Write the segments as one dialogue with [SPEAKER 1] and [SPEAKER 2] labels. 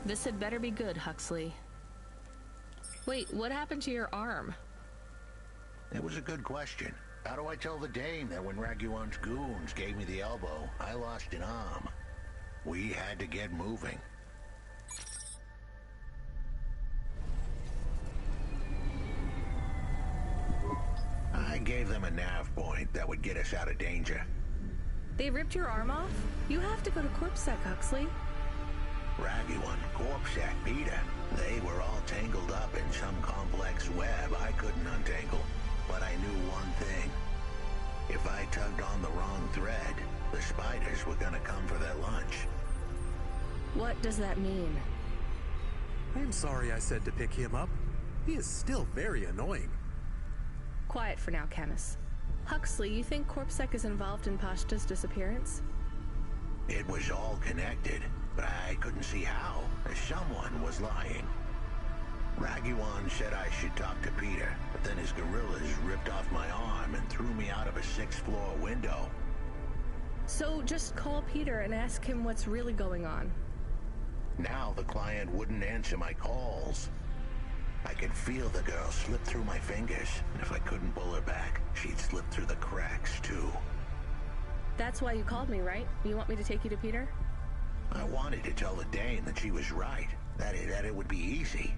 [SPEAKER 1] This had better be good, Huxley. Wait, what happened to your arm?
[SPEAKER 2] It was a good question. How do I tell the dame that when Raguan's goons gave me the elbow, I lost an arm? We had to get moving. I gave them a nav point that would get us out of danger.
[SPEAKER 1] They ripped your arm off? You have to go to CorpSec, Huxley.
[SPEAKER 2] Raguan, CorpSec, Peter, they were all tangled up in some complex web I couldn't untangle. But I knew one thing. If I tugged on the wrong thread, the spiders were gonna come for their lunch.
[SPEAKER 1] What does that mean?
[SPEAKER 3] I'm sorry I said to pick him up. He is still very annoying.
[SPEAKER 1] Quiet for now, Camus. Huxley, you think CorpSec is involved in Pashta's disappearance?
[SPEAKER 2] It was all connected, but I couldn't see how, as someone was lying. Raguan said I should talk to Peter, but then his guerrillas ripped off my arm and threw me out of a 6th-floor window.
[SPEAKER 1] So just call Peter and ask him what's really going on.
[SPEAKER 2] Now the client wouldn't answer my calls. I could feel the girl slip through my fingers, and if I couldn't pull her back, she'd slip through the cracks, too.
[SPEAKER 1] That's why you called me, right? You want me to take you to Peter?
[SPEAKER 2] I wanted to tell the dame that she was right, that it would be easy.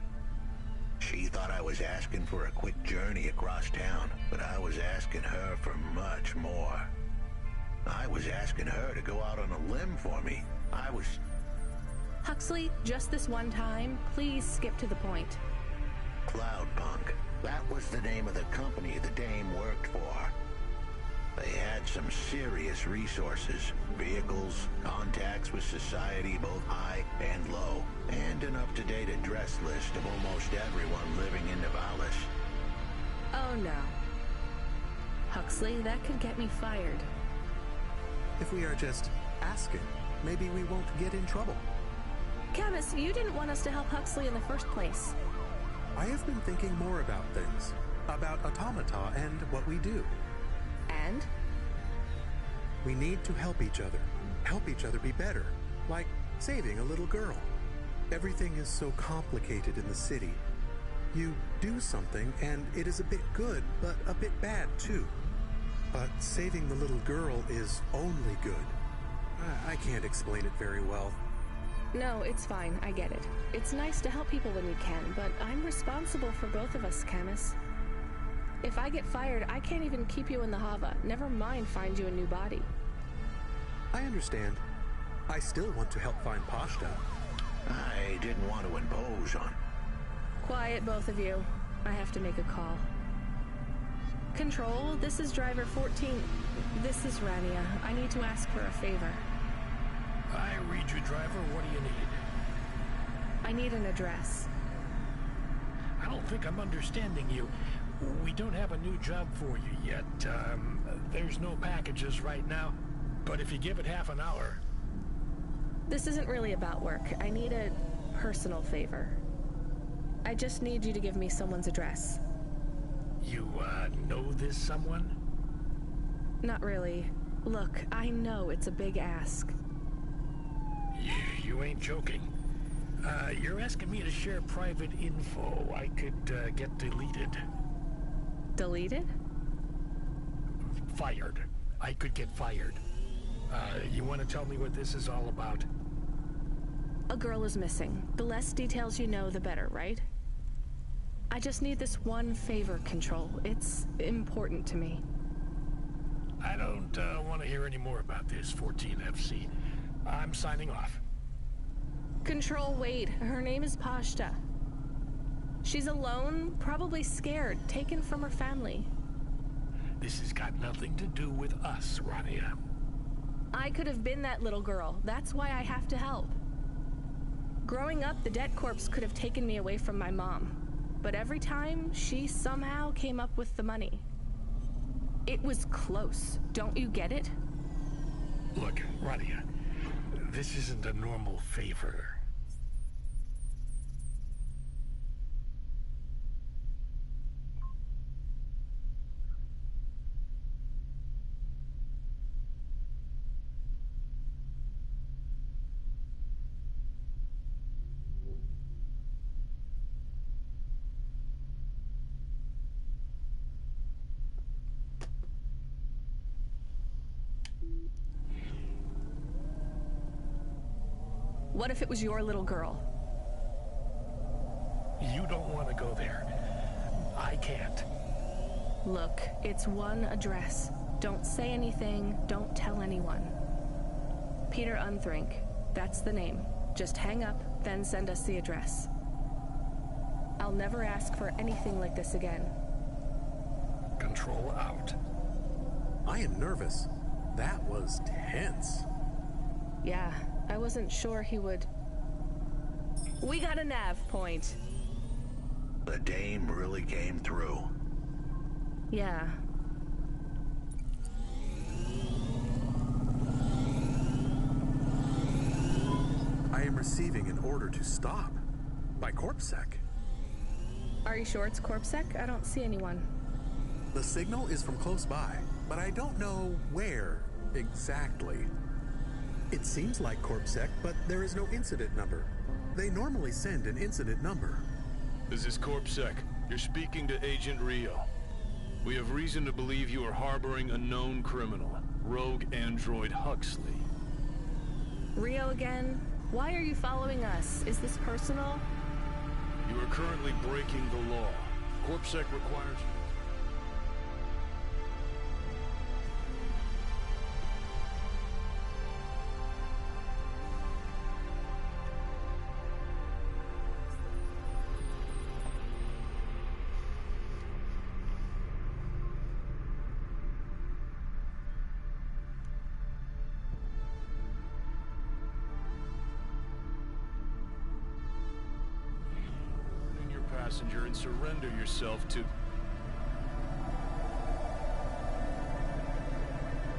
[SPEAKER 2] She thought I was asking for a quick journey across town, but I was asking her for much more. I was asking her to go out on a limb for me.
[SPEAKER 1] Huxley, just this one time, please skip to the point.
[SPEAKER 2] Cloudpunk. That was the name of the company the dame worked for. They had some serious resources, vehicles, contacts with society both high and low, and an up-to-date address list of almost everyone living in Nivalis.
[SPEAKER 1] Oh no. Huxley, that could get me fired.
[SPEAKER 3] If we are just asking, maybe we won't get in trouble.
[SPEAKER 1] Camus, you didn't want us to help Huxley in the first place.
[SPEAKER 3] I have been thinking more about things. About automata and what we do.
[SPEAKER 1] And?
[SPEAKER 3] We need to help each other. Help each other be better. Like saving a little girl. Everything is so complicated in the city. You do something and it is a bit good, but a bit bad too. But saving the little girl is only good. I can't explain it very well.
[SPEAKER 1] No, it's fine. I get it. It's nice to help people when you can, but I'm responsible for both of us, Camus. If I get fired, I can't even keep you in the Hava. Never mind find you a new body.
[SPEAKER 3] I understand. I still want to help find Pashta.
[SPEAKER 2] I didn't want to impose on...
[SPEAKER 1] Quiet, both of you. I have to make a call. Control, this is driver 14. This is Rania. I need to ask for a favor.
[SPEAKER 4] I read you, driver. What do you need?
[SPEAKER 1] I need an address.
[SPEAKER 4] I don't think I'm understanding you. We don't have a new job for you yet. There's no packages right now, but if you give it half an hour...
[SPEAKER 1] This isn't really about work. I need a personal favor. I just need you to give me someone's address.
[SPEAKER 4] You, know this someone?
[SPEAKER 1] Not really. Look, I know it's a big ask.
[SPEAKER 4] You ain't joking. You're asking me to share private info I could get deleted.
[SPEAKER 1] Deleted?
[SPEAKER 4] Fired. I could get fired. You want to tell me what this is all about?
[SPEAKER 1] A girl is missing. The less details you know, the better, right? I just need this one favor, Control. It's important to me.
[SPEAKER 4] I don't want to hear any more about this, 14FC. I'm signing off.
[SPEAKER 1] Control, wait. Her name is Pashta. She's alone, probably scared, taken from her family.
[SPEAKER 4] This has got nothing to do with us, Rania.
[SPEAKER 1] I could have been that little girl. That's why I have to help. Growing up, the debt corps could have taken me away from my mom. But every time, she somehow came up with the money. It was close. Don't you get it?
[SPEAKER 4] Look, Rania, this isn't a normal favor.
[SPEAKER 1] What if it was your little girl?
[SPEAKER 4] You don't want to go there. I can't.
[SPEAKER 1] Look, it's one address. Don't say anything, don't tell anyone. Peter Unthrink, that's the name. Just hang up, then send us the address. I'll never ask for anything like this again.
[SPEAKER 4] Control out.
[SPEAKER 3] I am nervous. That was tense.
[SPEAKER 1] Yeah, I wasn't sure he would... We got a nav point.
[SPEAKER 2] The dame really came through.
[SPEAKER 1] Yeah.
[SPEAKER 3] I am receiving an order to stop. By CorpSec.
[SPEAKER 1] Are you sure it's CorpSec? I don't see anyone.
[SPEAKER 3] The signal is from close by, but I don't know where exactly. It seems like CorpSec, but there is no incident number. They normally send an incident number.
[SPEAKER 5] This is CorpSec. You're speaking to Agent Rio. We have reason to believe you are harboring a known criminal, rogue android Huxley.
[SPEAKER 1] Rio again? Why are you following us? Is this personal?
[SPEAKER 5] You are currently breaking the law. CorpSec requires... passenger and surrender yourself to...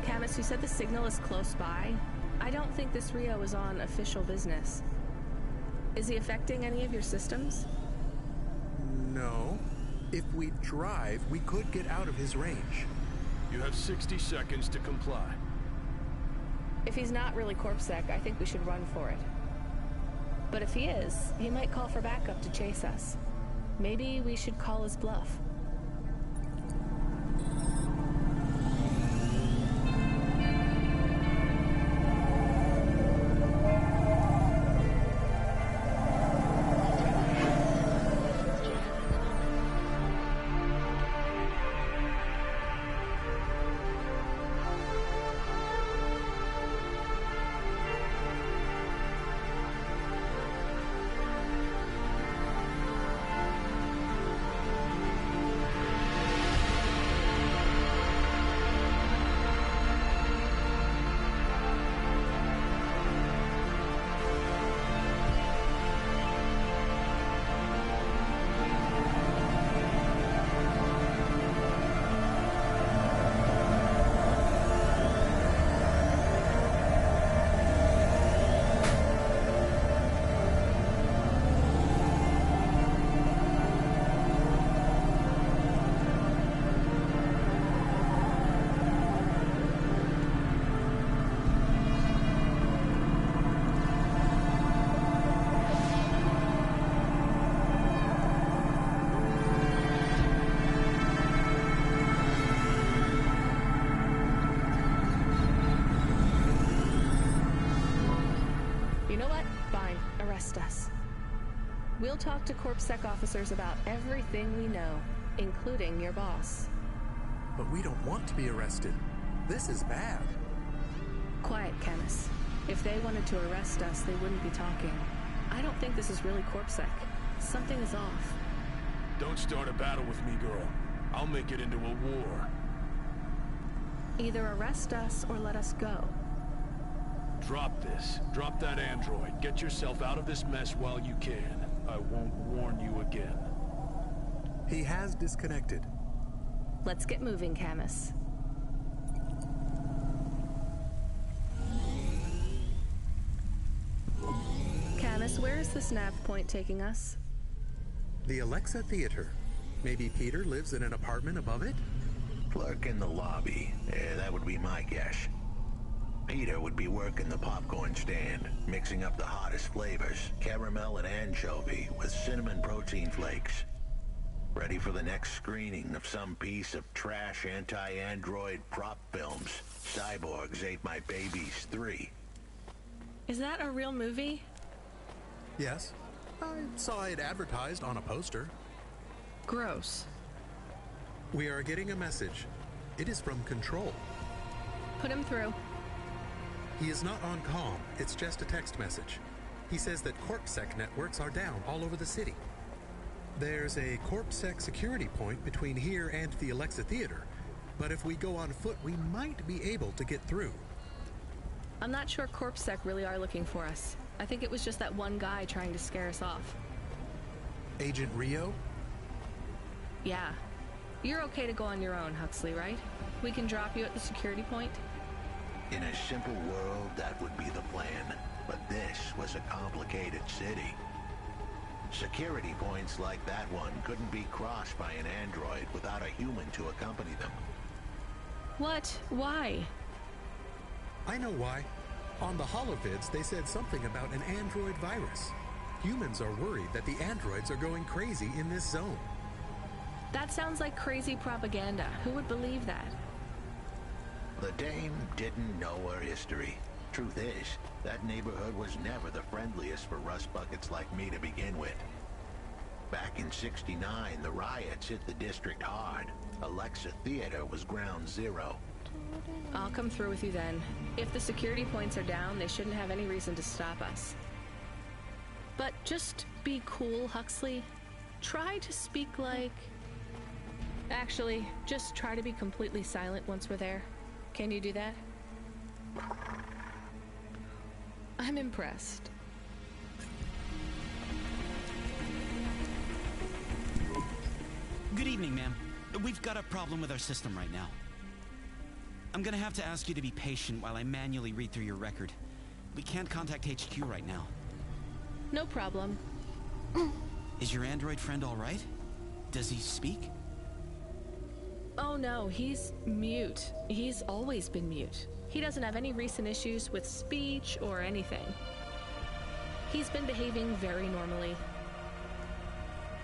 [SPEAKER 1] Camus, you said the signal is close by. I don't think this Rio is on official business. Is he affecting any of your systems?
[SPEAKER 3] No. If we drive, we could get out of his range.
[SPEAKER 5] You have 60 seconds to comply.
[SPEAKER 1] If he's not really CorpSec, I think we should run for it. But if he is, he might call for backup to chase us. Maybe we should call his bluff. We'll talk to CorpSec officers about everything we know, including your boss.
[SPEAKER 3] But we don't want to be arrested. This is bad.
[SPEAKER 1] Quiet, Camus. If they wanted to arrest us, they wouldn't be talking. I don't think this is really CorpSec. Something is off.
[SPEAKER 5] Don't start a battle with me, girl. I'll make it into a war.
[SPEAKER 1] Either arrest us or let us go.
[SPEAKER 5] Drop this. Drop that android. Get yourself out of this mess while you can. I won't warn you again.
[SPEAKER 3] He has disconnected.
[SPEAKER 1] Let's get moving, Camus. Camus, where is this nav point taking us?
[SPEAKER 3] The Alexa Theater. Maybe Peter lives in an apartment above it?
[SPEAKER 2] Clerk in the lobby. That would be my guess. Peter would be working the popcorn stand, mixing up the hottest flavors, caramel and anchovy with cinnamon protein flakes. Ready for the next screening of some piece of trash anti-android prop films. Cyborgs Ate My Babies 3.
[SPEAKER 1] Is that a real movie?
[SPEAKER 3] Yes, I saw it advertised on a poster.
[SPEAKER 1] Gross.
[SPEAKER 3] We are getting a message. It is from Control.
[SPEAKER 1] Put him through.
[SPEAKER 3] He is not on comm. It's just a text message. He says that CorpSec networks are down all over the city. There's a CorpSec security point between here and the Alexa Theater, but if we go on foot, we might be able to get through.
[SPEAKER 1] I'm not sure CorpSec really are looking for us. I think it was just that one guy trying to scare us off.
[SPEAKER 3] Agent Rio?
[SPEAKER 1] Yeah. You're okay to go on your own, Huxley, right? We can drop you at the security point?
[SPEAKER 2] In a simple world, that would be the plan. But this was a complicated city. Security points like that one couldn't be crossed by an android without a human to accompany them.
[SPEAKER 1] What? Why?
[SPEAKER 3] I know why. On the holovids, they said something about an android virus. Humans are worried that the androids are going crazy in this zone.
[SPEAKER 1] That sounds like crazy propaganda. Who would believe that?
[SPEAKER 2] The Dame didn't know her history. Truth is, that neighborhood was never the friendliest for rust buckets like me to begin with. Back in '69, the riots hit the district hard. Alexa Theater was ground zero.
[SPEAKER 1] I'll come through with you then. If the security points are down, they shouldn't have any reason to stop us. But just be cool, Huxley. Try to speak like... Actually, just try to be completely silent once we're there. Can you do that? I'm impressed.
[SPEAKER 6] Good evening, ma'am. We've got a problem with our system right now. I'm gonna have to ask you to be patient while I manually read through your record. We can't contact HQ right now.
[SPEAKER 1] No problem.
[SPEAKER 6] Is your android friend all right? Does he speak?
[SPEAKER 1] Oh no, he's mute. He's always been mute. He doesn't have any recent issues with speech or anything. He's been behaving very normally.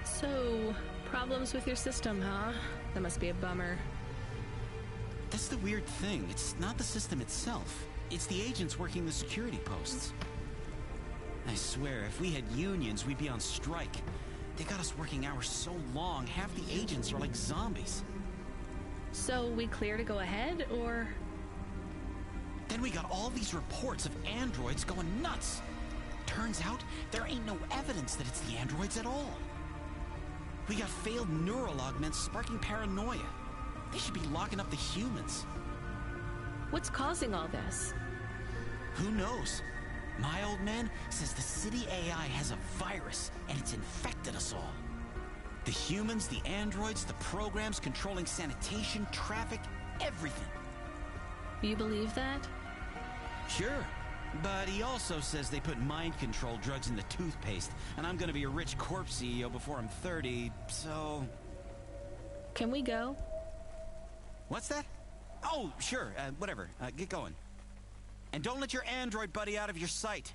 [SPEAKER 1] So, problems with your system, huh? That must be a bummer.
[SPEAKER 6] That's the weird thing. It's not the system itself. It's the agents working the security posts. I swear, if we had unions, we'd be on strike. They got us working hours so long, half the agents are like zombies.
[SPEAKER 1] So we clear to go ahead, or...?
[SPEAKER 6] Then we got all these reports of androids going nuts. Turns out, there ain't no evidence that it's the androids at all. We got failed neural augments sparking paranoia. They should be locking up the humans.
[SPEAKER 1] What's causing all this?
[SPEAKER 6] Who knows? My old man says the city AI has a virus, and it's infected us all. The humans, the androids, the programs controlling sanitation, traffic, everything.
[SPEAKER 1] You believe that?
[SPEAKER 6] Sure. But he also says they put mind control drugs in the toothpaste, and I'm gonna be a rich corp CEO before I'm 30, so...
[SPEAKER 1] Can we go?
[SPEAKER 6] What's that? Oh, sure, whatever. Get going. And don't let your android buddy out of your sight.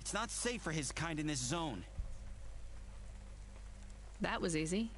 [SPEAKER 6] It's not safe for his kind in this zone.
[SPEAKER 1] That was easy.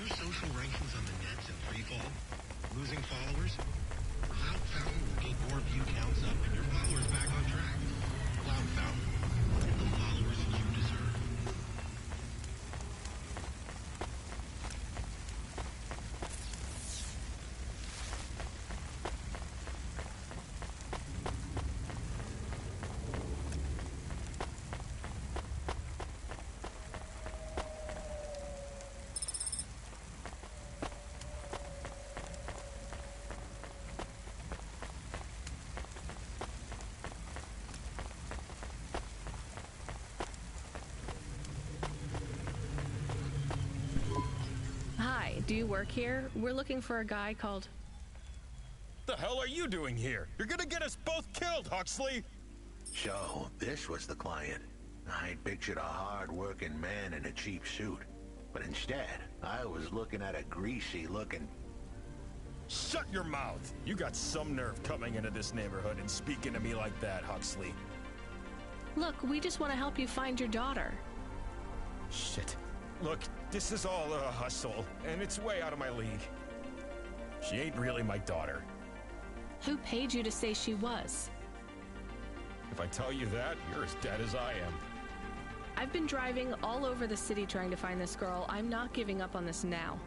[SPEAKER 7] Social rankings on the nets in freefall? Losing followers? Cloud Fountain will get your view counts up and your followers back on track. Cloud Fountain. The followers you deserve.
[SPEAKER 1] Hi, do you work here? We're looking for a guy called...
[SPEAKER 8] The hell are you doing here? You're gonna get us both killed, Huxley!
[SPEAKER 2] So, this was the client. I'd pictured a hard-working man in a cheap suit. But instead, I was looking at a greasy-looking...
[SPEAKER 8] Shut your mouth! You got some nerve coming into this neighborhood and speaking to me like that, Huxley.
[SPEAKER 1] Look, we just want to help you find your daughter.
[SPEAKER 8] Shit. Look, this is all a hustle, and it's way out of my league. She ain't really my daughter.
[SPEAKER 1] Who paid you to say she was?
[SPEAKER 8] If I tell you that, you're as dead as I am.
[SPEAKER 1] I've been driving all over the city trying to find this girl. I'm not giving up on this now.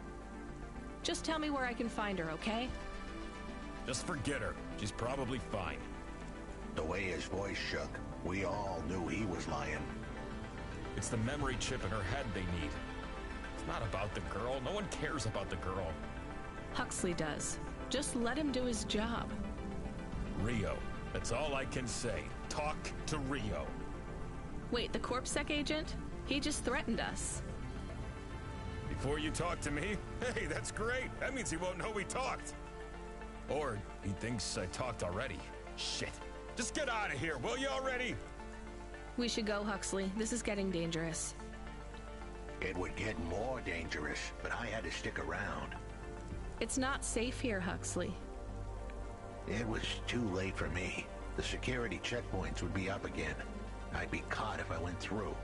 [SPEAKER 1] Just tell me where I can find her, okay?
[SPEAKER 8] Just forget her. She's probably fine.
[SPEAKER 2] The way his voice shook, we all knew he was lying.
[SPEAKER 8] It's the memory chip in her head they need. It's not about the girl. No one cares about the girl.
[SPEAKER 1] Huxley does. Just let him do his job.
[SPEAKER 8] Rio. That's all I can say. Talk to Rio.
[SPEAKER 1] Wait, the CorpSec agent? He just threatened us.
[SPEAKER 8] Before you talk to me? Hey, that's great. That means he won't know we talked. Or he thinks I talked already. Shit. Just get out of here, will you already?
[SPEAKER 1] We should go, Huxley. This is getting dangerous.
[SPEAKER 2] It would get more dangerous, but I had to stick around.
[SPEAKER 1] It's not safe here, Huxley.
[SPEAKER 2] It was too late for me. The security checkpoints would be up again. I'd be caught if I went through.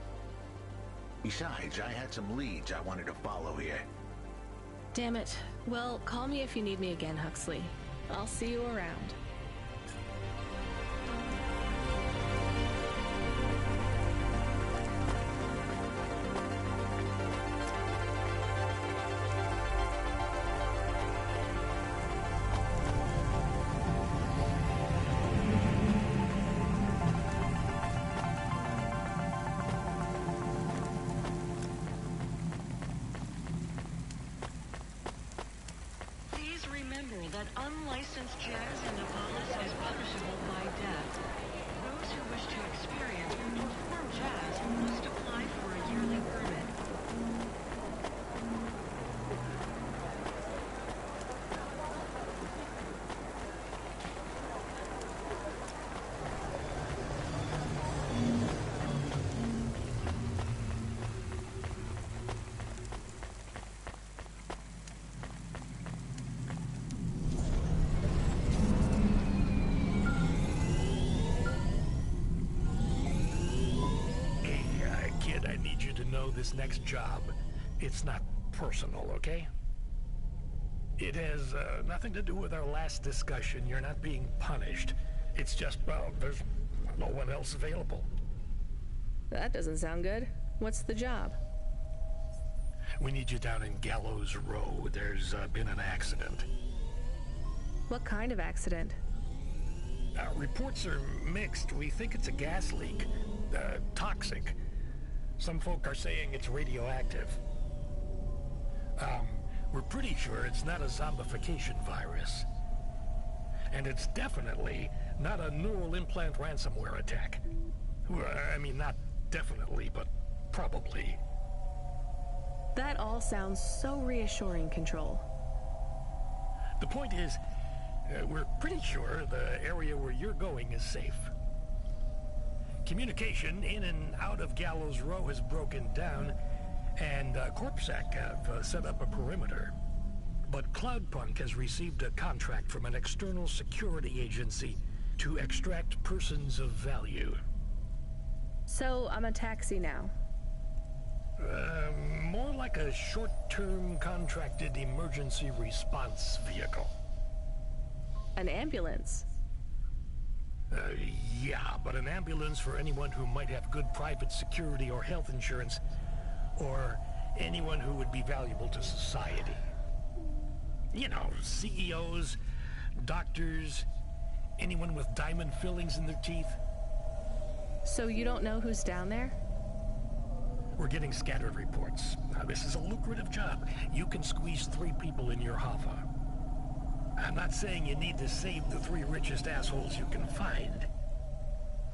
[SPEAKER 2] Besides, I had some leads I wanted to follow here.
[SPEAKER 1] Damn it. Well, call me if you need me again, Huxley. I'll see you around.
[SPEAKER 9] That unlicensed jazz in Navalis is punishable by death. Those who wish to experience or perform jazz must apply for a yearly permit.
[SPEAKER 4] This next job, it's not personal, okay? It has nothing to do with our last discussion. You're not being punished. It's just, well, there's no one else available.
[SPEAKER 1] That doesn't sound good. What's the job?
[SPEAKER 4] We need you down in Gallows Row. There's been an accident.
[SPEAKER 1] What kind of accident?
[SPEAKER 4] Reports are mixed. We think it's a gas leak. Toxic. Some folk are saying it's radioactive. We're pretty sure it's not a zombification virus. And it's definitely not a neural implant ransomware attack. I mean, not definitely, but probably.
[SPEAKER 1] That all sounds so reassuring, Control.
[SPEAKER 4] The point is, we're pretty sure the area where you're going is safe. Communication in and out of Gallows Row has broken down, and CorpSec have set up a perimeter. But Cloudpunk has received a contract from an external security agency to extract persons of value.
[SPEAKER 1] So I'm a taxi now?
[SPEAKER 4] More like a short-term contracted emergency response vehicle.
[SPEAKER 1] An ambulance?
[SPEAKER 4] Yeah, but an ambulance for anyone who might have good private security or health insurance, or anyone who would be valuable to society. You know, CEOs, doctors, anyone with diamond fillings in their teeth.
[SPEAKER 1] So you don't know who's down there?
[SPEAKER 4] We're getting scattered reports. Now, this is a lucrative job. You can squeeze 3 people in your hover. I'm not saying you need to save the 3 richest assholes you can find.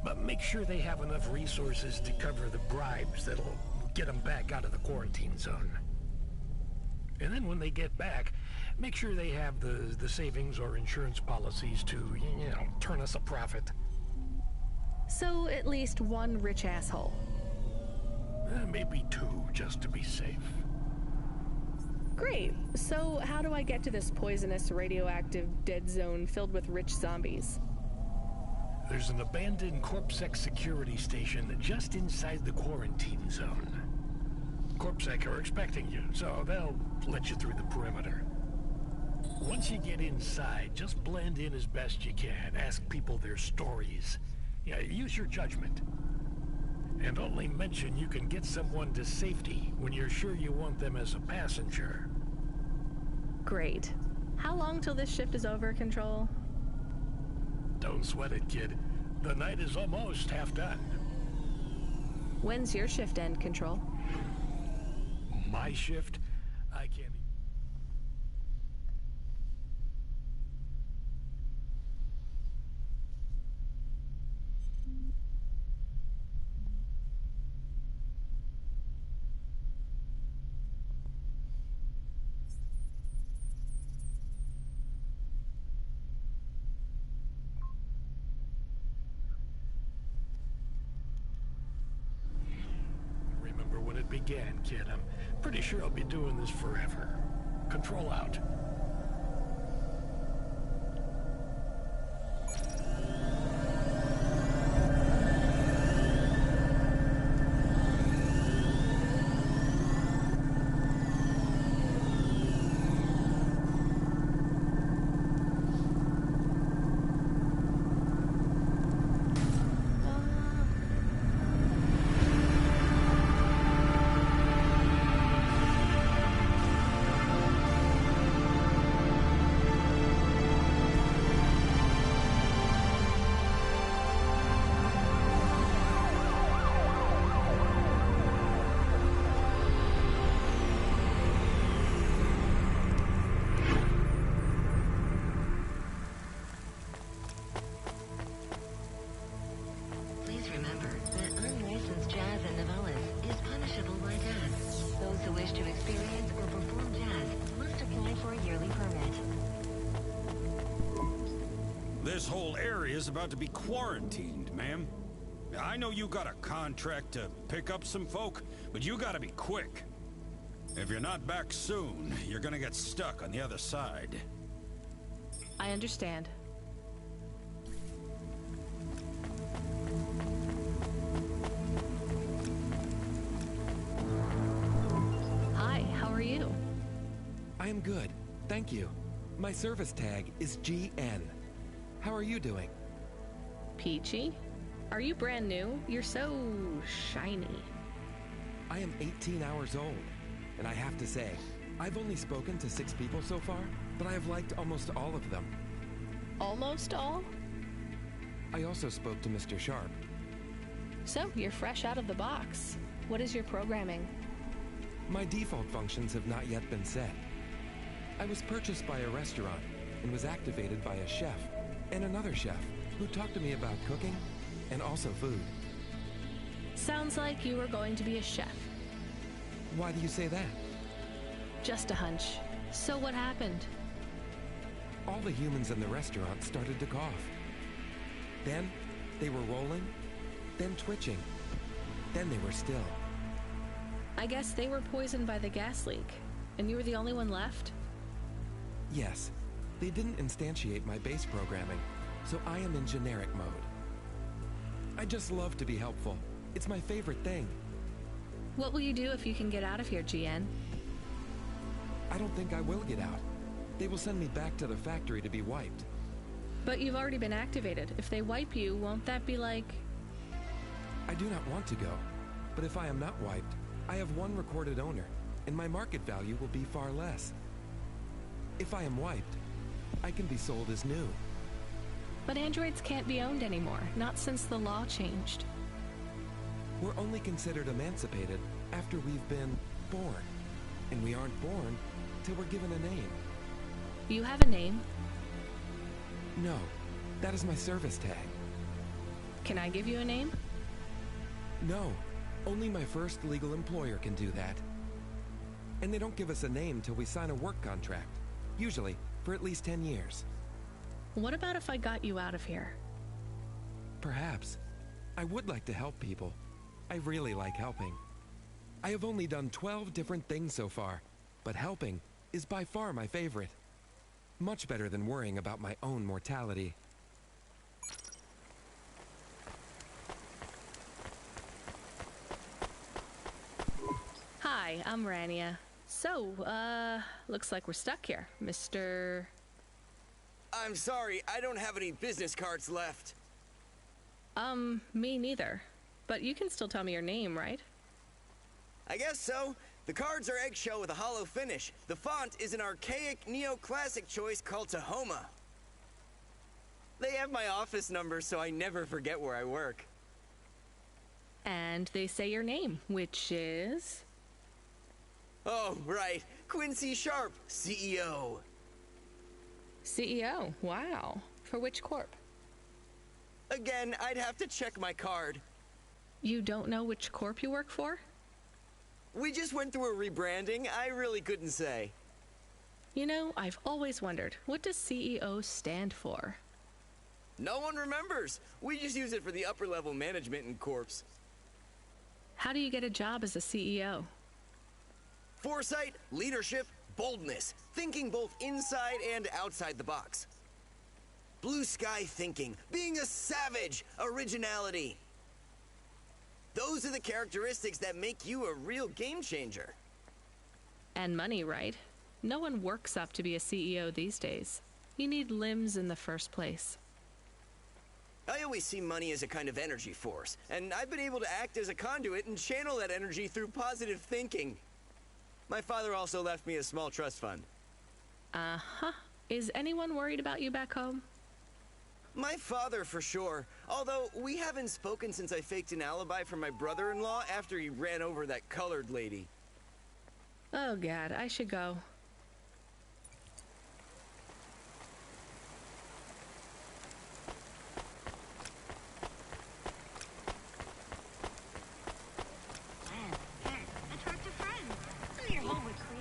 [SPEAKER 4] But make sure they have enough resources to cover the bribes that'll get them back out of the quarantine zone. And then when they get back, make sure they have the savings or insurance policies to, you know, turn us a profit.
[SPEAKER 1] So at least one rich asshole.
[SPEAKER 4] Maybe 2, just to be safe.
[SPEAKER 1] Great. So how do I get to this poisonous, radioactive, dead zone filled with rich zombies?
[SPEAKER 4] There's an abandoned CorpSec security station just inside the quarantine zone. CorpSec are expecting you, so they'll let you through the perimeter. Once you get inside, just blend in as best you can. Ask people their stories. Yeah, use your judgment. And only mention you can get someone to safety when you're sure you want them as a passenger.
[SPEAKER 1] Great. How long till this shift is over, Control?
[SPEAKER 4] Don't sweat it, kid. The night is almost half done.
[SPEAKER 1] When's your shift end, Control?
[SPEAKER 4] My shift? I can't... Remember when it began, kid. I'm pretty sure I'll be doing this forever. Control out.
[SPEAKER 9] Please remember that unlicensed jazz in Novellis is punishable by death. Those who wish to experience or perform jazz must apply for a yearly permit.
[SPEAKER 8] This whole area is about to be quarantined, ma'am. I know you got a contract to pick up some folk, but you gotta be quick. If you're not back soon, you're gonna get stuck on the other side.
[SPEAKER 1] I understand. Hi, how are you?
[SPEAKER 10] I am good, thank you. My service tag is GN. How are you doing?
[SPEAKER 1] Peachy? Are you brand new? You're so shiny.
[SPEAKER 10] I am 18 hours old, and I have to say, I've only spoken to 6 people so far, but I have liked almost all of them.
[SPEAKER 1] Almost all?
[SPEAKER 10] I also spoke to Mr. Sharp.
[SPEAKER 1] So, you're fresh out of the box. What is your programming?
[SPEAKER 10] My default functions have not yet been set. I was purchased by a restaurant and was activated by a chef and another chef who talked to me about cooking and also food.
[SPEAKER 1] Sounds like you were going to be a chef.
[SPEAKER 10] Why do you say that?
[SPEAKER 1] Just a hunch. So what happened?
[SPEAKER 10] All the humans in the restaurant started to cough. Then they were rolling, then twitching, then they were still.
[SPEAKER 1] I guess they were poisoned by the gas leak, and you were the only one left?
[SPEAKER 10] Yes, they didn't instantiate my base programming, so I am in generic mode. I just love to be helpful. It's my favorite thing.
[SPEAKER 1] What will you do if you can get out of here, GN?
[SPEAKER 10] I don't think I will get out. They will send me back to the factory to be wiped.
[SPEAKER 1] But you've already been activated. If they wipe you, won't that be like...
[SPEAKER 10] I do not want to go, but if I am not wiped, I have one recorded owner, and my market value will be far less. If I am wiped, I can be sold as new.
[SPEAKER 1] But androids can't be owned anymore, not since the law changed.
[SPEAKER 10] We're only considered emancipated after we've been born, and we aren't born till we're given a name.
[SPEAKER 1] You have a name?
[SPEAKER 10] No, that is my service tag.
[SPEAKER 1] Can I give you a name?
[SPEAKER 10] No, only my first legal employer can do that. And they don't give us a name till we sign a work contract, usually for at least 10 years.
[SPEAKER 1] What about if I got you out of here?
[SPEAKER 10] Perhaps. I would like to help people. I really like helping. I have only done 12 different things so far, but helping is by far my favorite. Much better than worrying about my own mortality.
[SPEAKER 1] Hi, I'm Rania. So, looks like we're stuck here, Mr.
[SPEAKER 11] I'm sorry, I don't have any business cards left.
[SPEAKER 1] Me neither. But you can still tell me your name, right?
[SPEAKER 11] I guess so. The cards are eggshell with a hollow finish. The font is an archaic neoclassic choice called Tahoma. They have my office number, so I never forget where I work.
[SPEAKER 1] And they say your name, which is...
[SPEAKER 11] Oh, right. Quincy Sharp, CEO.
[SPEAKER 1] CEO, wow. For which corp?
[SPEAKER 11] Again, I'd have to check my card.
[SPEAKER 1] You don't know which corp you work for?
[SPEAKER 11] We just went through a rebranding. I really couldn't say.
[SPEAKER 1] You know, I've always wondered, what does CEO stand for?
[SPEAKER 11] No one remembers. We just use it for the upper level management in corps.
[SPEAKER 1] How do you get a job as a CEO?
[SPEAKER 11] Foresight, leadership, boldness. Thinking both inside and outside the box. Blue sky thinking. Being a savage. Originality. Those are the characteristics that make you a real game changer.
[SPEAKER 1] And money, right? No one works up to be a CEO these days. You need limbs in the first place.
[SPEAKER 11] I always see money as a kind of energy force, and I've been able to act as a conduit and channel that energy through positive thinking. My father also left me a small trust fund.
[SPEAKER 1] Uh-huh. Is anyone worried about you back home?
[SPEAKER 11] My father, for sure. Although, we haven't spoken since I faked an alibi for my brother-in-law after he ran over that colored lady.
[SPEAKER 1] Oh God, I should go.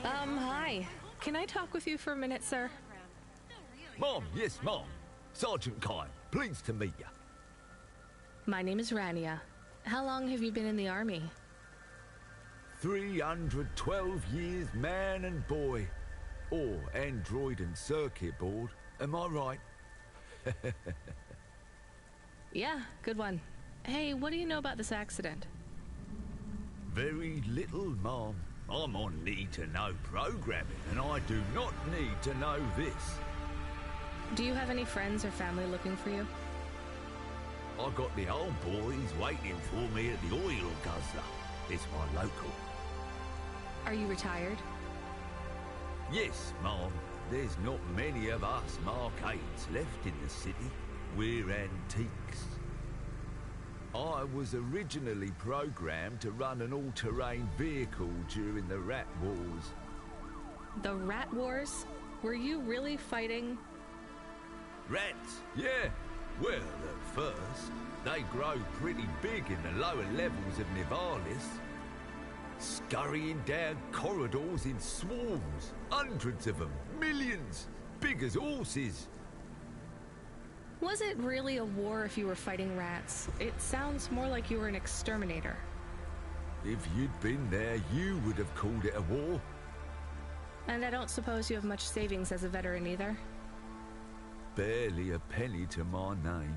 [SPEAKER 1] Hi. Can I talk with you for a minute, sir?
[SPEAKER 12] Mom, yes, Mom. Sergeant Kine, pleased to meet you.
[SPEAKER 1] My name is Rania. How long have you been in the army?
[SPEAKER 12] 312 years, man and boy. Or android and circuit board. Am I right?
[SPEAKER 1] Yeah, good one. Hey, what do you know about this accident?
[SPEAKER 12] Very little, Mom. I'm on need-to-know programming, and I do not need to know this.
[SPEAKER 1] Do you have any friends or family looking for you?
[SPEAKER 12] I got the old boys waiting for me at the oil guzzler. It's my local.
[SPEAKER 1] Are you retired?
[SPEAKER 12] Yes, Mom. There's not many of us Marcades left in the city. We're antiques. I was originally programmed to run an all-terrain vehicle during the Rat Wars.
[SPEAKER 1] The Rat Wars? Were you really fighting?
[SPEAKER 12] Rats? Yeah. Well, at first, they grow pretty big in the lower levels of Nivalis. Scurrying down corridors in swarms. Hundreds of them. Millions. Big as horses.
[SPEAKER 1] Was it really a war if you were fighting rats? It sounds more like you were an exterminator.
[SPEAKER 12] If you'd been there, you would have called it a war.
[SPEAKER 1] And I don't suppose you have much savings as a veteran either?
[SPEAKER 12] Barely a penny to my name.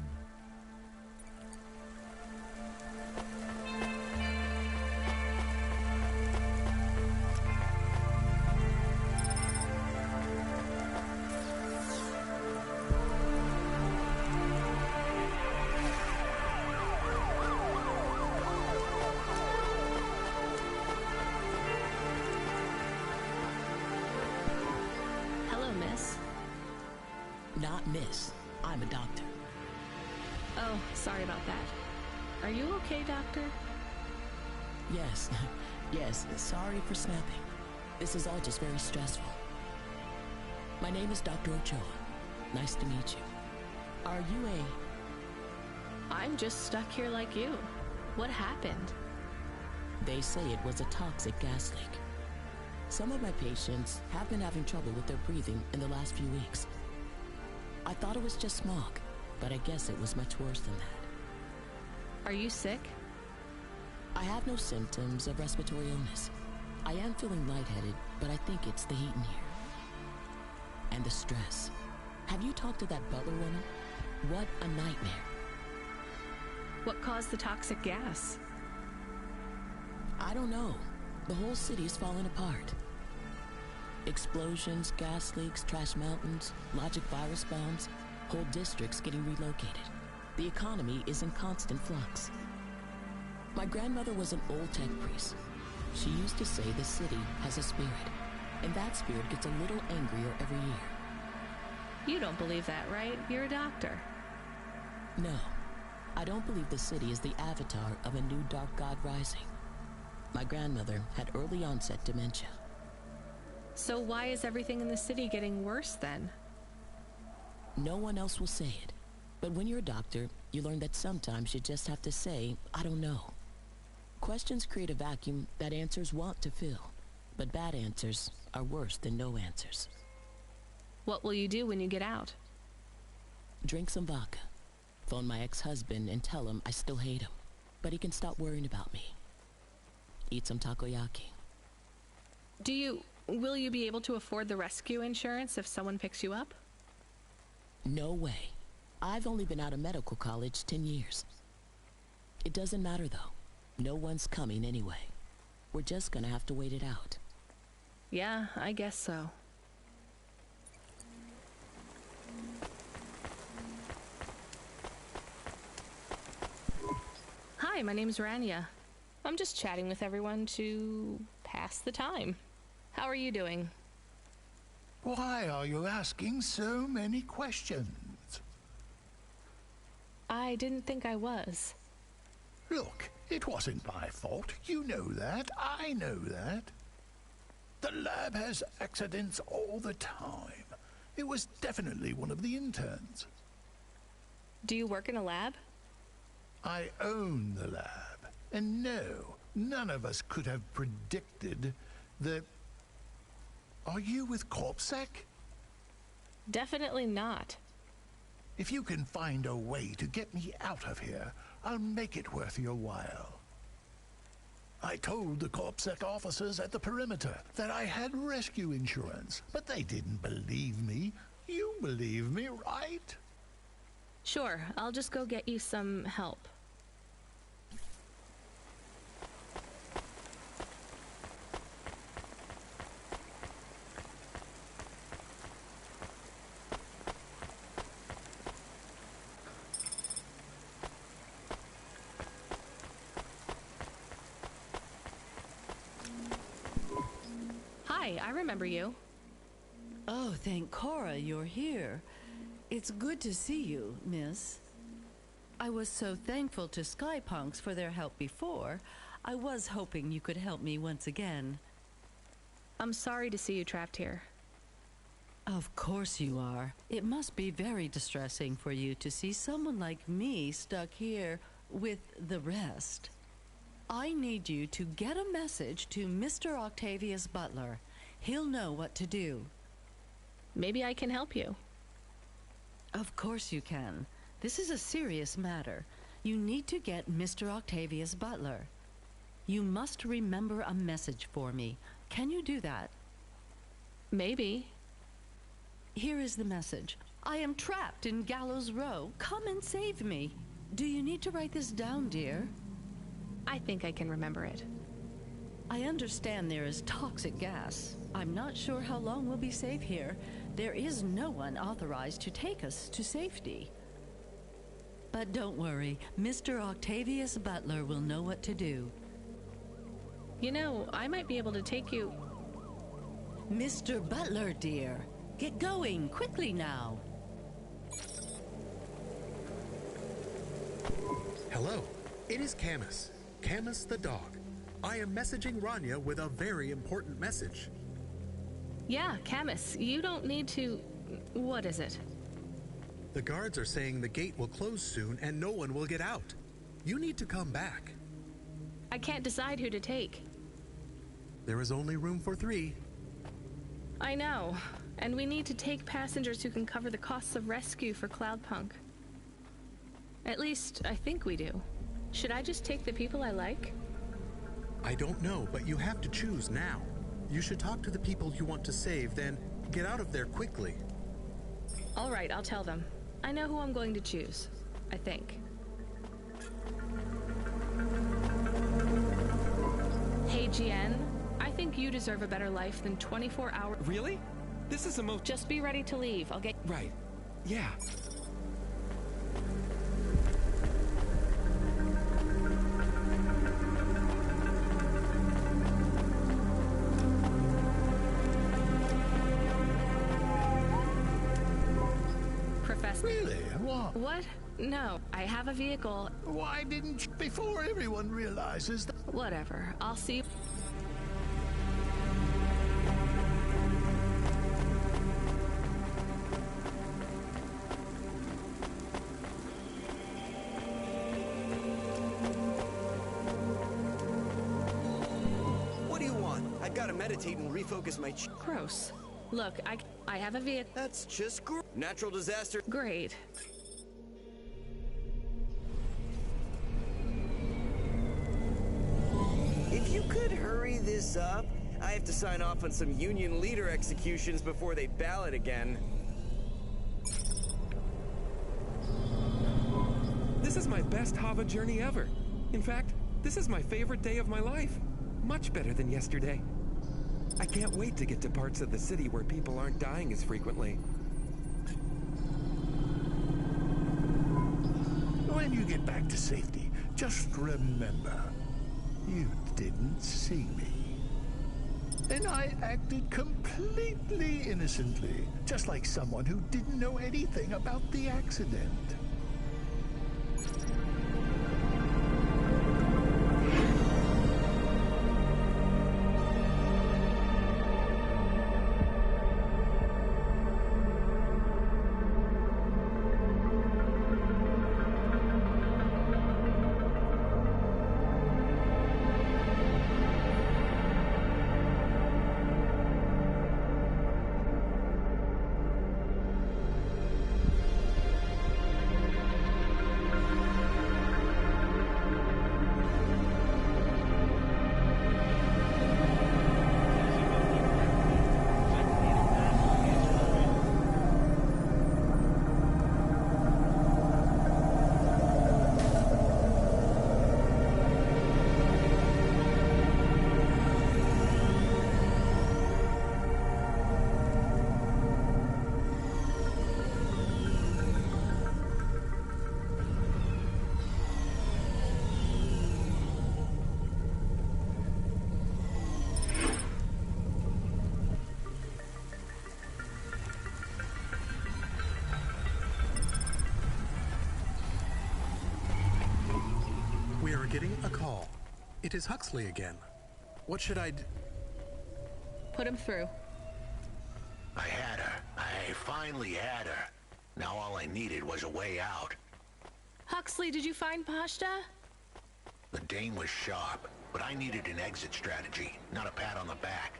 [SPEAKER 13] Not miss. I'm a doctor.
[SPEAKER 1] Oh, sorry about that. Are you okay, doctor?
[SPEAKER 13] Yes. Yes, sorry for snapping. This is all just very stressful. My name is Dr. Ochoa. Nice to meet you. Are you
[SPEAKER 1] I'm just stuck here like you. What happened?
[SPEAKER 13] They say it was a toxic gas leak. Some of my patients have been having trouble with their breathing in the last few weeks. I thought it was just smog, but I guess it was much worse than that.
[SPEAKER 1] Are you sick?
[SPEAKER 13] I have no symptoms of respiratory illness. I am feeling lightheaded, but I think it's the heat in here. And the stress. Have you talked to that butler woman? What a nightmare.
[SPEAKER 1] What caused the toxic gas?
[SPEAKER 13] I don't know. The whole city is falling apart. Explosions, gas leaks, trash mountains, logic virus bombs, whole districts getting relocated. The economy is in constant flux. My grandmother was an old tech priest. She used to say the city has a spirit, and that spirit gets a little angrier every year.
[SPEAKER 1] You don't believe that, right? You're a doctor.
[SPEAKER 13] No, I don't believe the city is the avatar of a new dark god rising. My grandmother had early onset dementia.
[SPEAKER 1] So why is everything in the city getting worse then?
[SPEAKER 13] No one else will say it. But when you're a doctor, you learn that sometimes you just have to say, I don't know. Questions create a vacuum that answers want to fill. But bad answers are worse than no answers.
[SPEAKER 1] What will you do when you get out?
[SPEAKER 13] Drink some vodka. Phone my ex-husband and tell him I still hate him, but he can stop worrying about me. Eat some takoyaki.
[SPEAKER 1] Will you be able to afford the rescue insurance if someone picks you up?
[SPEAKER 13] No way. I've only been out of medical college 10 years. It doesn't matter though. No one's coming anyway. We're just gonna have to wait it out.
[SPEAKER 1] Yeah, I guess so. Hi, my name's Rania. I'm just chatting with everyone to pass the time. How are you doing?
[SPEAKER 14] Why are you asking so many questions?
[SPEAKER 1] I didn't think I was.
[SPEAKER 14] Look, it wasn't my fault. You know that. I know that. The lab has accidents all the time. It was definitely one of the interns.
[SPEAKER 1] Do you work in a lab?
[SPEAKER 14] I own the lab. And no, none of us could have predicted the... Are you with CorpSec?
[SPEAKER 1] Definitely not.
[SPEAKER 14] If you can find a way to get me out of here, I'll make it worth your while. I told the CorpSec officers at the perimeter that I had rescue insurance, but they didn't believe me. You believe me, right?
[SPEAKER 1] Sure, I'll just go get you some help. Hi, I remember you.
[SPEAKER 15] Oh, thank Cora you're here. It's good to see you, miss. I was so thankful to Skypunks for their help before. I was hoping you could help me once again.
[SPEAKER 1] I'm sorry to see you trapped here.
[SPEAKER 15] Of course you are. It must be very distressing for you to see someone like me stuck here with the rest. I need you to get a message to Mr. Octavius Butler. He'll know what to do.
[SPEAKER 1] Maybe I can help you.
[SPEAKER 15] Of course you can. This is a serious matter. You need to get Mr. Octavius Butler. You must remember a message for me. Can you do that?
[SPEAKER 1] Maybe.
[SPEAKER 15] Here is the message. I am trapped in Gallows Row. Come and save me. Do you need to write this down, dear?
[SPEAKER 1] I think I can remember it.
[SPEAKER 15] I understand there is toxic gas. I'm not sure how long we'll be safe here. There is no one authorized to take us to safety. But don't worry, Mr. Octavius Butler will know what to do.
[SPEAKER 1] You know, I might be able to take you...
[SPEAKER 15] Mr. Butler, dear, get going, quickly now.
[SPEAKER 3] Hello, it is Camus. Camus the dog. I am messaging Rania with a very important message.
[SPEAKER 1] Yeah, Camus, you don't need to... What is it?
[SPEAKER 3] The guards are saying the gate will close soon and no one will get out. You need to come back.
[SPEAKER 1] I can't decide who to take.
[SPEAKER 3] There is only room for 3.
[SPEAKER 1] I know, and we need to take passengers who can cover the costs of rescue for Cloudpunk. At least, I think we do. Should I just take the people I like?
[SPEAKER 3] I don't know, but you have to choose now. You should talk to the people you want to save, then get out of there quickly.
[SPEAKER 1] All right, I'll tell them. I know who I'm going to choose. I think. Hey, GN. I think you deserve a better life than 24 hours.
[SPEAKER 10] Really? This is the most...
[SPEAKER 1] Just be ready to leave. I'll get...
[SPEAKER 10] Right. Yeah.
[SPEAKER 1] Professor...
[SPEAKER 14] Really? What?
[SPEAKER 1] What? No, I have a vehicle.
[SPEAKER 14] Why didn't you before everyone realizes that...
[SPEAKER 1] Whatever. I'll see...
[SPEAKER 11] What do you want? I gotta meditate and refocus my
[SPEAKER 1] Gross. Look, I have a vehicle.
[SPEAKER 11] That's just natural disaster.
[SPEAKER 1] Great.
[SPEAKER 11] If you could hurry this up, I have to sign off on some union leader executions before they ballot again.
[SPEAKER 10] This is my best Hava journey ever. In fact, this is my favorite day of my life. Much better than yesterday. I can't wait to get to parts of the city where people aren't dying as frequently.
[SPEAKER 14] When you get back to safety, just remember, you didn't see me. And I acted completely innocently, just like someone who didn't know anything about the accident.
[SPEAKER 3] We are getting a call. It is Huxley again. What should I do?
[SPEAKER 1] Put him through.
[SPEAKER 2] I had her. I finally had her. Now all I needed was a way out.
[SPEAKER 1] Huxley, did you find Pashta?
[SPEAKER 2] The dame was sharp, but I needed an exit strategy, not a pat on the back.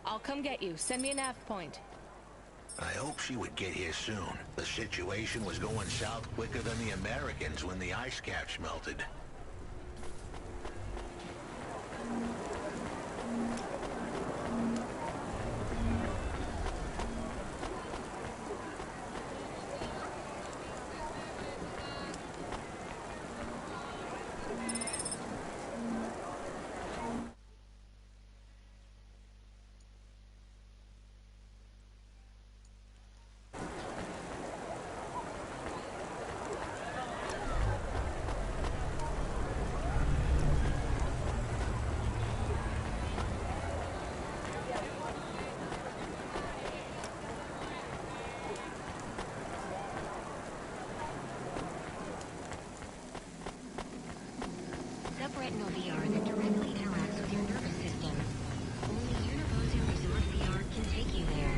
[SPEAKER 1] I'll come get you. Send me a nav point.
[SPEAKER 2] I hope she would get here soon. The situation was going south quicker than the Americans when the ice caps melted.
[SPEAKER 16] Subretinal VR that directly interacts with your nervous system. Only Unibozu Resort VR can take you there.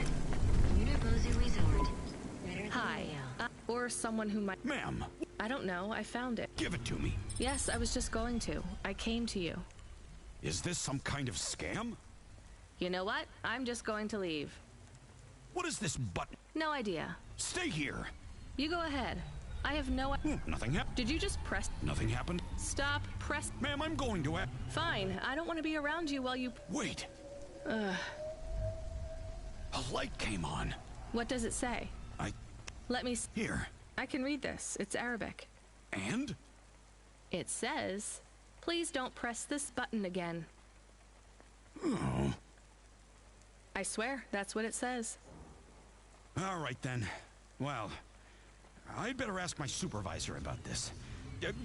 [SPEAKER 16] Unibozu Resort.
[SPEAKER 1] Hi. Or someone who might...
[SPEAKER 8] Ma'am!
[SPEAKER 1] I don't know. I found it.
[SPEAKER 8] Give it to me.
[SPEAKER 1] Yes, I was just going to. I came to you.
[SPEAKER 8] Is this some kind of scam?
[SPEAKER 1] You know what? I'm just going to leave.
[SPEAKER 8] What is this button?
[SPEAKER 1] No idea.
[SPEAKER 8] Stay here.
[SPEAKER 1] You go ahead. I have no...
[SPEAKER 8] Nothing happened.
[SPEAKER 1] Did you just press...
[SPEAKER 8] Nothing happened.
[SPEAKER 1] Stop, press...
[SPEAKER 8] Ma'am, I'm going to...
[SPEAKER 1] Fine, I don't want to be around you while you...
[SPEAKER 8] Wait.
[SPEAKER 1] Ugh.
[SPEAKER 8] A light came on.
[SPEAKER 1] What does it say? Let me...
[SPEAKER 8] Here.
[SPEAKER 1] I can read this. It's Arabic.
[SPEAKER 8] And?
[SPEAKER 1] It says, please don't press this button again.
[SPEAKER 8] Oh.
[SPEAKER 1] I swear, that's what it says.
[SPEAKER 8] All right, then. Well, I'd better ask my supervisor about this.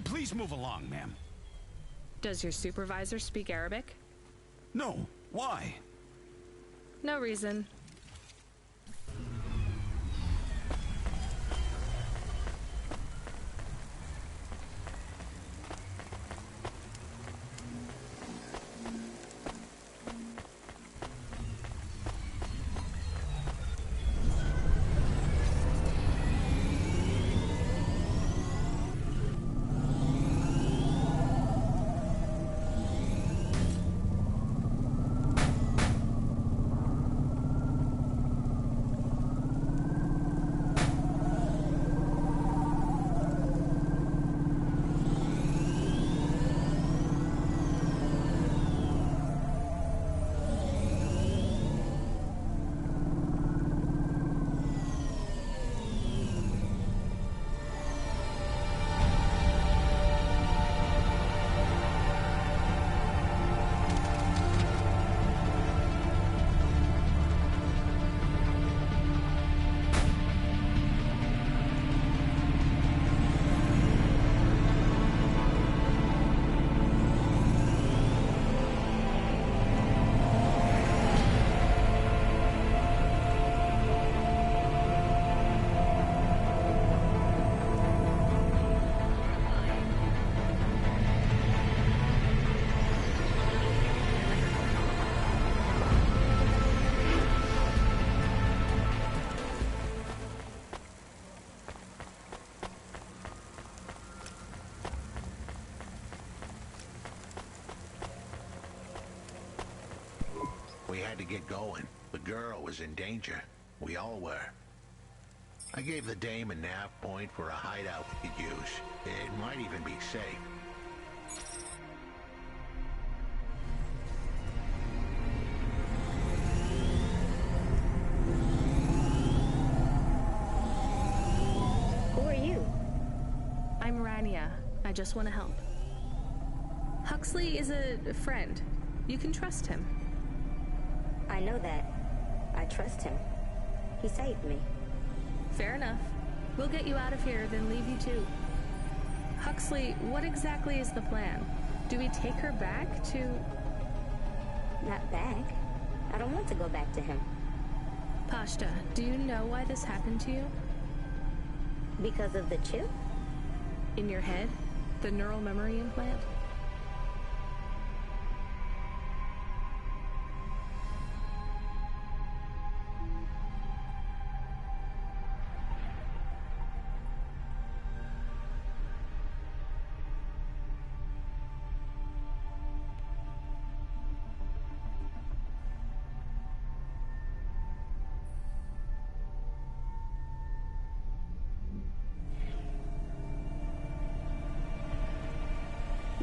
[SPEAKER 8] Please move along, ma'am.
[SPEAKER 1] Does your supervisor speak Arabic?
[SPEAKER 8] No. Why?
[SPEAKER 1] No reason.
[SPEAKER 2] We had to get going. The girl was in danger. We all were. I gave the dame a nav point for a hideout we could use. It might even be safe.
[SPEAKER 16] Who are you?
[SPEAKER 1] I'm Rania. I just want to help. Huxley is a friend. You can trust him.
[SPEAKER 16] I know that. I trust him. He saved me.
[SPEAKER 1] Fair enough. We'll get you out of here, then leave you too. Huxley, what exactly is the plan? Do we take her back to...
[SPEAKER 16] Not back. I don't want to go back to him.
[SPEAKER 1] Pashta, do you know why this happened to you?
[SPEAKER 16] Because of the chip?
[SPEAKER 1] In your head? The neural memory implant?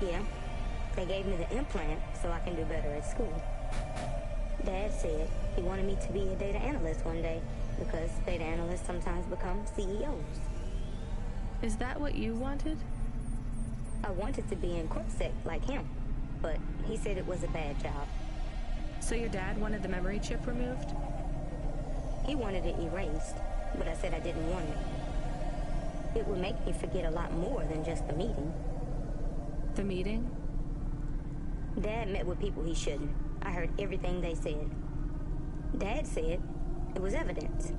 [SPEAKER 16] Yeah. They gave me the implant so I can do better at school. Dad said he wanted me to be a data analyst one day because data analysts sometimes become CEOs.
[SPEAKER 1] Is that what you wanted?
[SPEAKER 16] I wanted to be in CorpSec like him, but he said it was a bad job.
[SPEAKER 1] So your dad wanted the memory chip removed?
[SPEAKER 16] He wanted it erased, but I said I didn't want it. It would make me forget a lot more than just the meeting.
[SPEAKER 1] The meeting?
[SPEAKER 16] Dad met with people he shouldn't. I heard everything they said. Dad said it was evidence.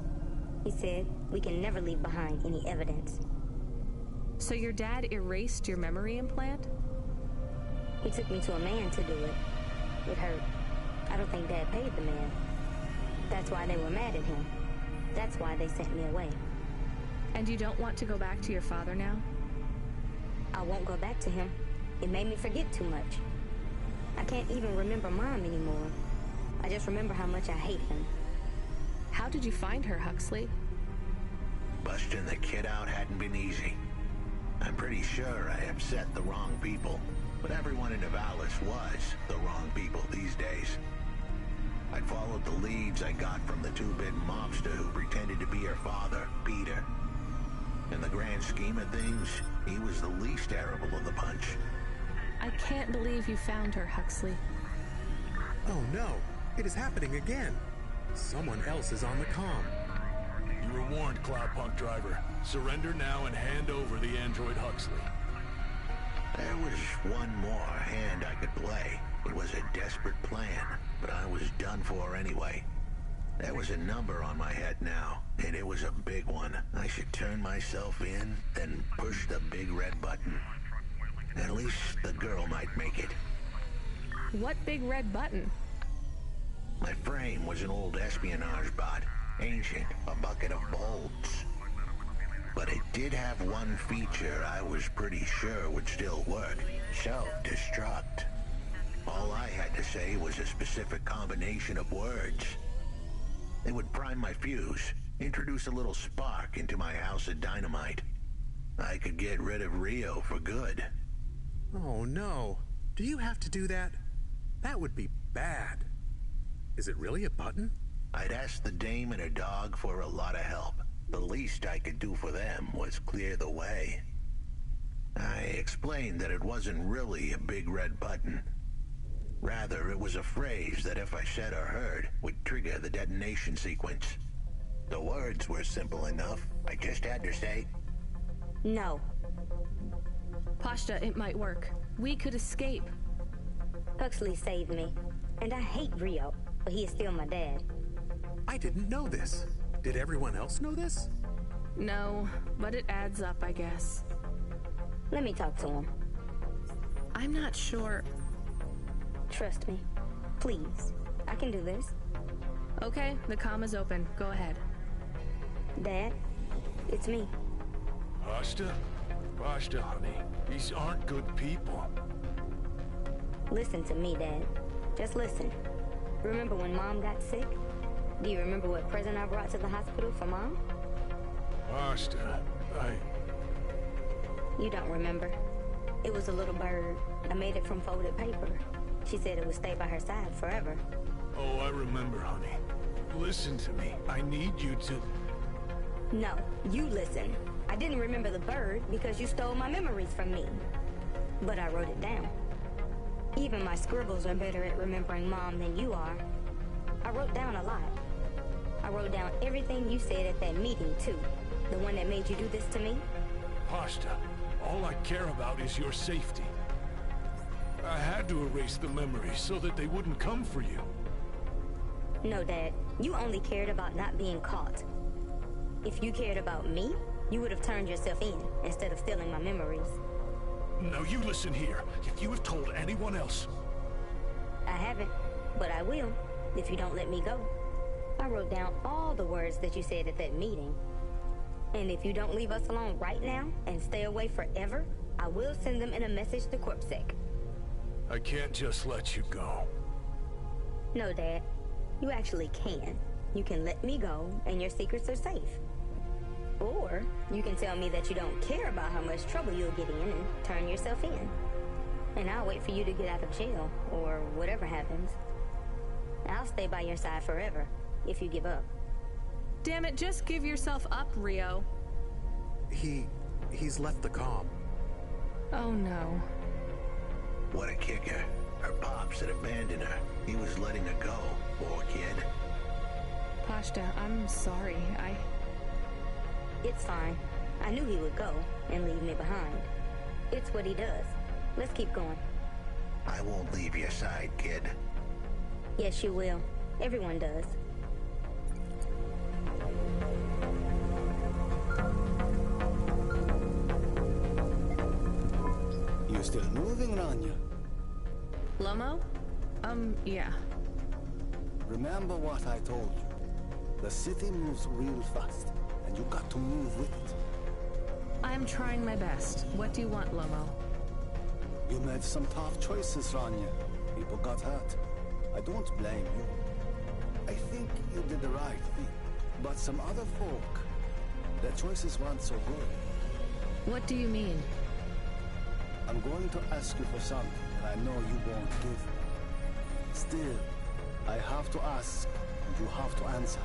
[SPEAKER 16] He said we can never leave behind any evidence.
[SPEAKER 1] So your dad erased your memory implant?
[SPEAKER 16] He took me to a man to do it. It hurt. I don't think Dad paid the man. That's why they were mad at him. That's why they sent me away.
[SPEAKER 1] And you don't want to go back to your father now?
[SPEAKER 16] I won't go back to him. It made me forget too much. I can't even remember Mom anymore. I just remember how much I hate him.
[SPEAKER 1] How did you find her, Huxley?
[SPEAKER 2] Busting the kid out hadn't been easy. pretty sure I upset the wrong people, but everyone in Nivalis was the wrong people these days. I followed the leads I got from the two-bit mobster who pretended to be her father, Peter. In the grand scheme of things, he was the least terrible of the bunch.
[SPEAKER 1] I can't believe you found her, Huxley.
[SPEAKER 3] Oh no, it is happening again. Someone else is on the comm.
[SPEAKER 5] You were warned, Cloudpunk driver. Surrender now and hand over the android Huxley.
[SPEAKER 2] There was one more hand I could play. It was a desperate plan, but I was done for anyway. There was a number on my head now, and it was a big one. I should turn myself in, then push the big red button. At least the girl might make it.
[SPEAKER 1] What big red button?
[SPEAKER 2] My frame was an old espionage bot. Ancient, a bucket of bolts. But it did have one feature I was pretty sure would still work. Self-destruct. All I had to say was a specific combination of words. It would prime my fuse, introduce a little spark into my house of dynamite. I could get rid of Rio for good.
[SPEAKER 3] Oh no. Do you have to do that? That would be bad. Is it really a button?
[SPEAKER 2] I'd asked the dame and her dog for a lot of help. The least I could do for them was clear the way. I explained that it wasn't really a big red button. Rather, it was a phrase that if I said or heard, would trigger the detonation sequence. The words were simple enough. I just had to say,
[SPEAKER 16] No.
[SPEAKER 1] Pashta, it might work. We could escape.
[SPEAKER 16] Huxley saved me. And I hate Rio, but he is still my dad.
[SPEAKER 3] I didn't know this. Did everyone else know this?
[SPEAKER 1] No, but it adds up, I guess.
[SPEAKER 16] Let me talk to him.
[SPEAKER 1] I'm not sure.
[SPEAKER 16] Trust me. Please. I can do this.
[SPEAKER 1] Okay, the comm is open. Go ahead.
[SPEAKER 16] Dad, it's me.
[SPEAKER 5] Pashta? Pashta, honey. These aren't good people.
[SPEAKER 16] Listen to me, Dad. Just listen. Remember when Mom got sick? Do you remember what present I brought to the hospital for Mom?
[SPEAKER 5] Pashta,
[SPEAKER 16] You don't remember. It was a little bird. I made it from folded paper. She said it would stay by her side forever.
[SPEAKER 5] Oh, I remember, honey. Listen to me. I need you to...
[SPEAKER 16] No, you listen. I didn't remember the bird because you stole my memories from me. But I wrote it down. Even my scribbles are better at remembering Mom than you are. I wrote down a lot. I wrote down everything you said at that meeting, too. The one that made you do this to me.
[SPEAKER 5] Pashta, all I care about is your safety. I had to erase the memories so that they wouldn't come for you.
[SPEAKER 16] No, Dad. You only cared about not being caught. If you cared about me, you would have turned yourself in instead of stealing my memories.
[SPEAKER 5] Now you listen here. If you have told anyone else...
[SPEAKER 16] I haven't, but I will, if you don't let me go. I wrote down all the words that you said at that meeting. And if you don't leave us alone right now and stay away forever, I will send them in a message to CorpSec.
[SPEAKER 5] I can't just let you go.
[SPEAKER 16] No, Dad. You actually can. You can let me go, and your secrets are safe. Or you can tell me that you don't care about how much trouble you'll get in and turn yourself in. And I'll wait for you to get out of jail, or whatever happens. I'll stay by your side forever, if you give up.
[SPEAKER 1] Damn it, just give yourself up, Rio.
[SPEAKER 3] He's left the comm.
[SPEAKER 1] Oh no.
[SPEAKER 2] What a kicker. Her pops had abandoned her. He was letting her go, poor kid.
[SPEAKER 1] Pashta, I'm sorry.
[SPEAKER 16] It's fine. I knew he would go and leave me behind. It's what he does. Let's keep going.
[SPEAKER 2] I won't leave your side, kid.
[SPEAKER 16] Yes, you will. Everyone does.
[SPEAKER 17] You still moving, Rania?
[SPEAKER 1] Lomo? Yeah.
[SPEAKER 17] Remember what I told you. The city moves real fast, and you got to move with it.
[SPEAKER 1] I'm trying my best. What do you want, Lomo?
[SPEAKER 17] You made some tough choices, Rania. People got hurt. I don't blame you. I think you did the right thing. But some other folk, their choices weren't so good.
[SPEAKER 1] What do you mean?
[SPEAKER 17] I'm going to ask you for something that I know you won't give. Still, I have to ask, and you have to answer.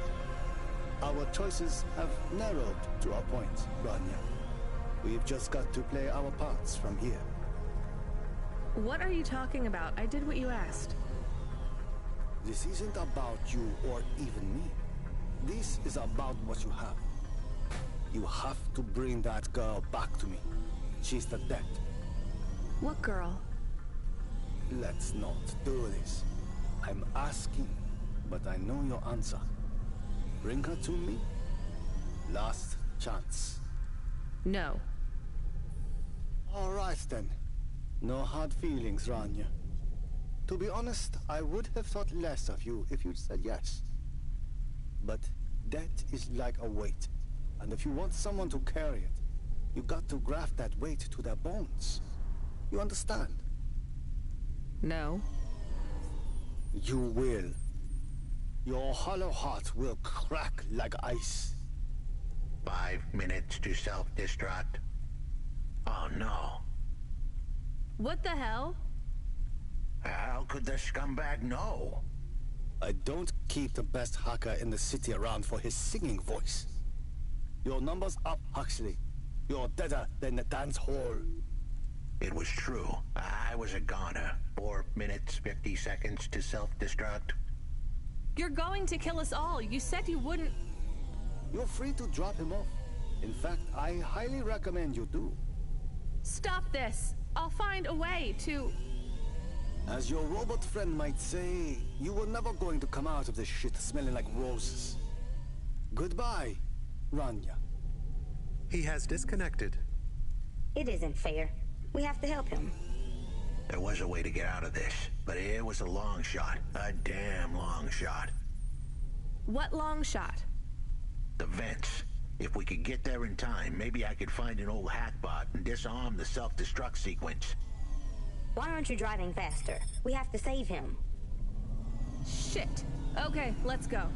[SPEAKER 17] Our choices have narrowed to a point, Rania. We've just got to play our parts from here.
[SPEAKER 1] What are you talking about? I did what you asked.
[SPEAKER 17] This isn't about you or even me. This is about what you have. You have to bring that girl back to me. She's the debt.
[SPEAKER 1] What girl?
[SPEAKER 17] Let's not do this. I'm asking, but I know your answer. Bring her to me. Last chance.
[SPEAKER 1] No.
[SPEAKER 17] All right then. No hard feelings, Rania. To be honest, I would have thought less of you if you'd said yes. But debt is like a weight, and if you want someone to carry it, you got to graft that weight to their bones. You understand?
[SPEAKER 1] No.
[SPEAKER 17] You will. Your hollow heart will crack like ice.
[SPEAKER 2] 5 minutes to self-destruct. Oh no.
[SPEAKER 1] What the hell?
[SPEAKER 2] How could the scumbag know?
[SPEAKER 17] I don't keep the best hacker in the city around for his singing voice. Your number's up, Huxley. You're deader than the dance hall.
[SPEAKER 2] It was true. I was a goner. 4 minutes, 50 seconds to self-destruct.
[SPEAKER 1] You're going to kill us all. You said you wouldn't...
[SPEAKER 17] You're free to drop him off. In fact, I highly recommend you do.
[SPEAKER 1] Stop this. I'll find a way to...
[SPEAKER 17] As your robot friend might say, you were never going to come out of this shit smelling like roses. Goodbye, Rania.
[SPEAKER 3] He has disconnected.
[SPEAKER 16] It isn't fair. We have to help him.
[SPEAKER 2] There was a way to get out of this, but it was a long shot. A damn long shot.
[SPEAKER 1] What long shot?
[SPEAKER 2] The vents. If we could get there in time, maybe I could find an old hackbot and disarm the self-destruct sequence.
[SPEAKER 16] Why aren't you driving faster? We have to save him.
[SPEAKER 1] Shit. Okay, let's go.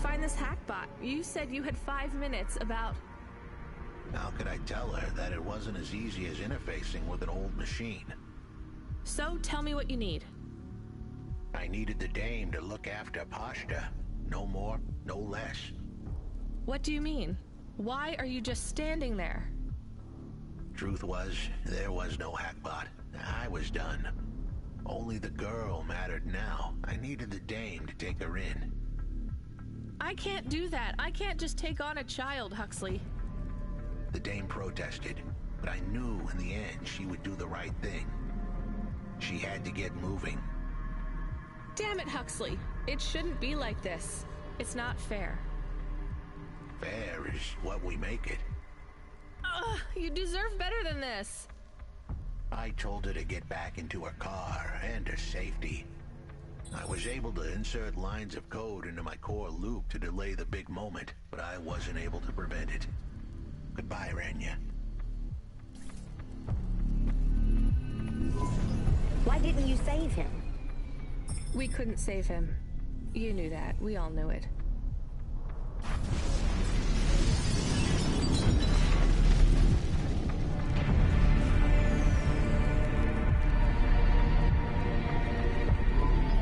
[SPEAKER 1] find this hackbot? You said you had 5 minutes about...
[SPEAKER 2] How could I tell her that it wasn't as easy as interfacing with an old machine?
[SPEAKER 1] So, tell me what you need.
[SPEAKER 2] I needed the dame to look after Pashta. No more, no less.
[SPEAKER 1] What do you mean? Why are you just standing there?
[SPEAKER 2] Truth was, there was no hackbot. I was done. Only the girl mattered now. I needed the dame to take her in.
[SPEAKER 1] I can't do that. I can't just take on a child, Huxley.
[SPEAKER 2] The dame protested, but I knew in the end she would do the right thing. She had to get moving.
[SPEAKER 1] Damn it, Huxley. It shouldn't be like this. It's not fair.
[SPEAKER 2] Fair is what we make it.
[SPEAKER 1] Ugh, you deserve better than this.
[SPEAKER 2] I told her to get back into her car and her safety. I was able to insert lines of code into my core loop to delay the big moment, but I wasn't able to prevent it. Goodbye, Rania.
[SPEAKER 16] Why didn't you save him?
[SPEAKER 1] We couldn't save him. You knew that. We all knew it.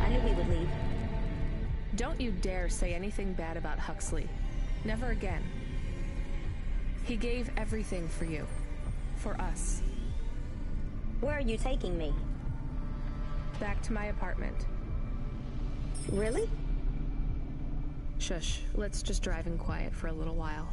[SPEAKER 16] I knew we would leave.
[SPEAKER 1] Don't you dare say anything bad about Huxley. Never again. He gave everything for you. For us.
[SPEAKER 16] Where are you taking me?
[SPEAKER 1] Back to my apartment.
[SPEAKER 16] Really?
[SPEAKER 1] Shush. Let's just drive in quiet for a little while.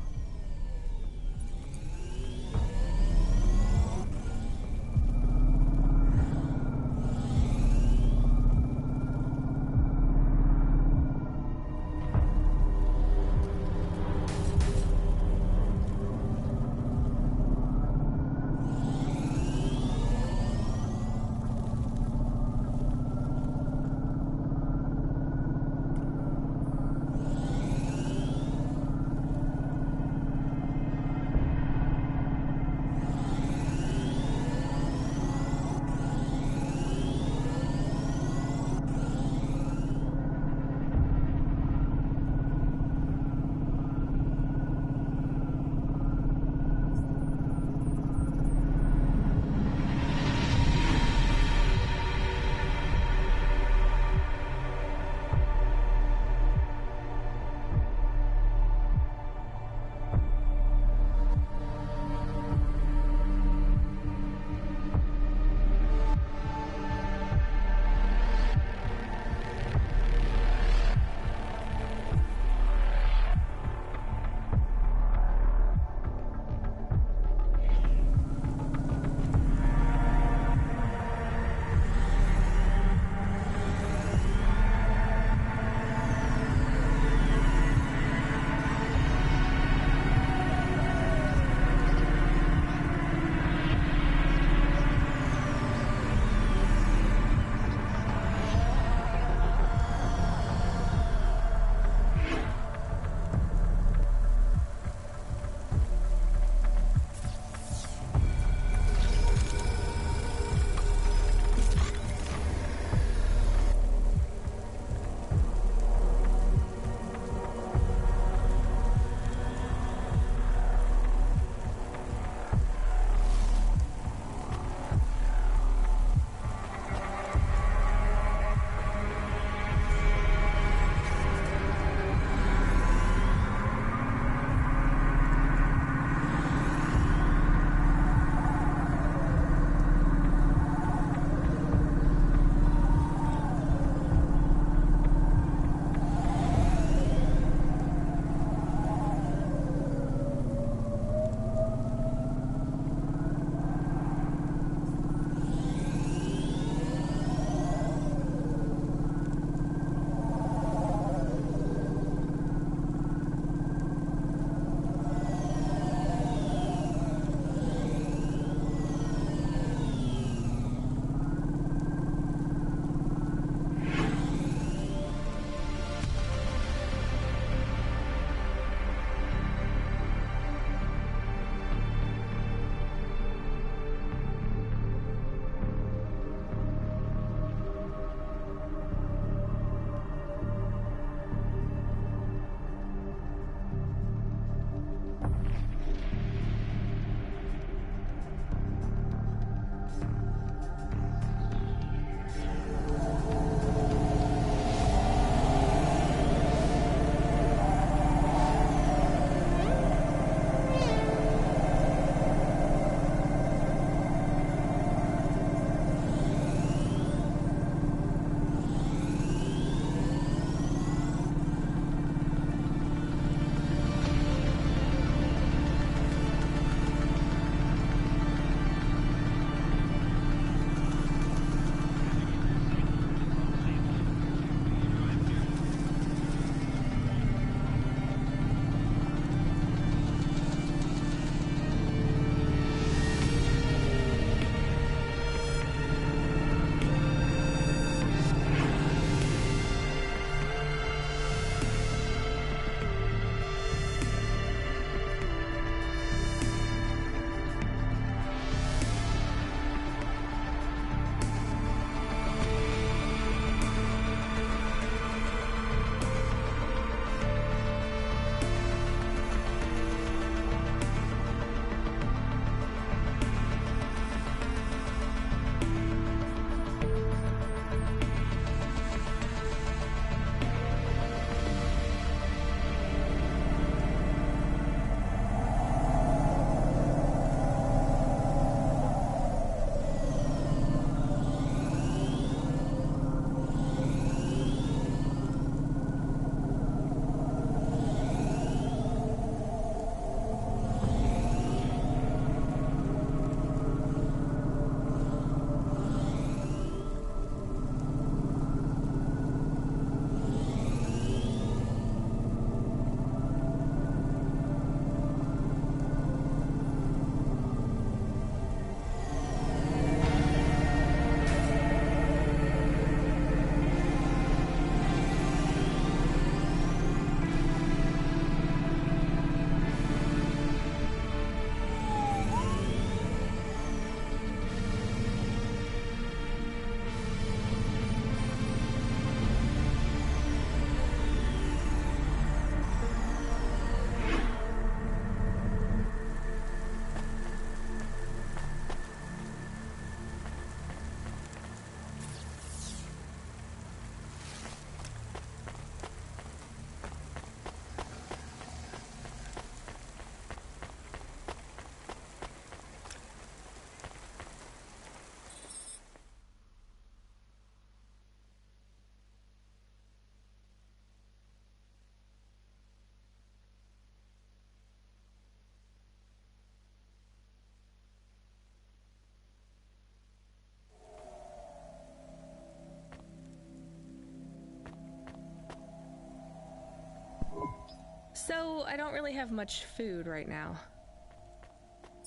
[SPEAKER 1] So, I don't really have much food right now.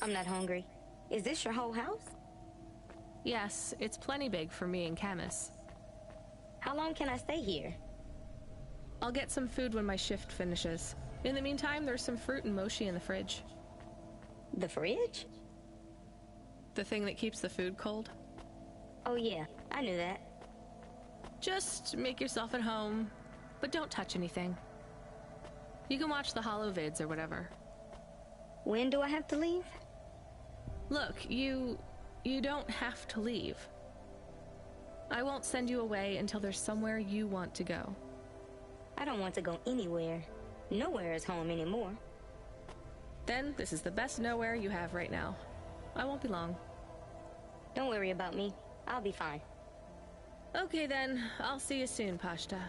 [SPEAKER 16] I'm not hungry. Is this your whole house?
[SPEAKER 1] Yes, it's plenty big for me and Camus.
[SPEAKER 16] How long can I stay here?
[SPEAKER 1] I'll get some food when my shift finishes. In the meantime, there's some fruit and mochi in the fridge.
[SPEAKER 16] The fridge?
[SPEAKER 1] The thing that keeps the food cold?
[SPEAKER 16] Oh yeah, I knew that.
[SPEAKER 1] Just make yourself at home, but don't touch anything. You can watch the holovids or whatever.
[SPEAKER 16] When do I have to leave?
[SPEAKER 1] Look, you don't have to leave. I won't send you away until there's somewhere you want to go.
[SPEAKER 16] I don't want to go anywhere. Nowhere is home anymore.
[SPEAKER 1] Then this is the best nowhere you have right now. I won't be long.
[SPEAKER 16] Don't worry about me. I'll be fine.
[SPEAKER 1] Okay then, I'll see you soon, Pashta.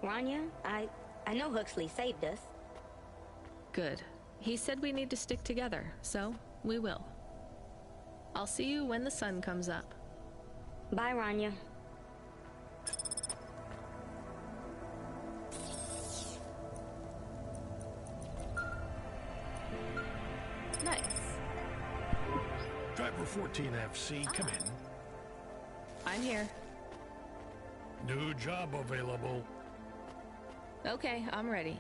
[SPEAKER 16] Rania, I know Huxley saved us.
[SPEAKER 1] Good. He said we need to stick together, so we will. I'll see you when the sun comes up.
[SPEAKER 16] Bye, Rania.
[SPEAKER 1] Nice.
[SPEAKER 4] Driver 14FC, come in.
[SPEAKER 1] I'm here.
[SPEAKER 4] New job available.
[SPEAKER 1] Okay, I'm ready.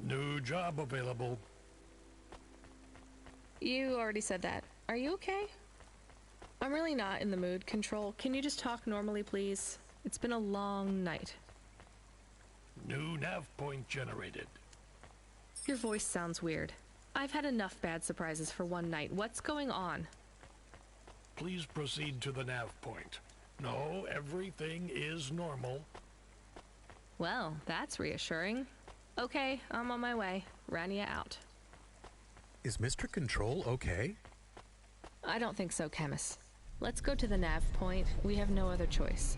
[SPEAKER 4] New job available.
[SPEAKER 1] You already said that. Are you okay? I'm really not in the mood. Control, can you just talk normally, please? It's been a long night.
[SPEAKER 4] New nav point generated.
[SPEAKER 1] Your voice sounds weird. I've had enough bad surprises for one night. What's going on?
[SPEAKER 4] Please proceed to the nav point. No, everything is normal.
[SPEAKER 1] Well, that's reassuring. Okay, I'm on my way. Rania out.
[SPEAKER 3] Is Mr. Control okay?
[SPEAKER 1] I don't think so, Camus. Let's go to the nav point. We have no other choice.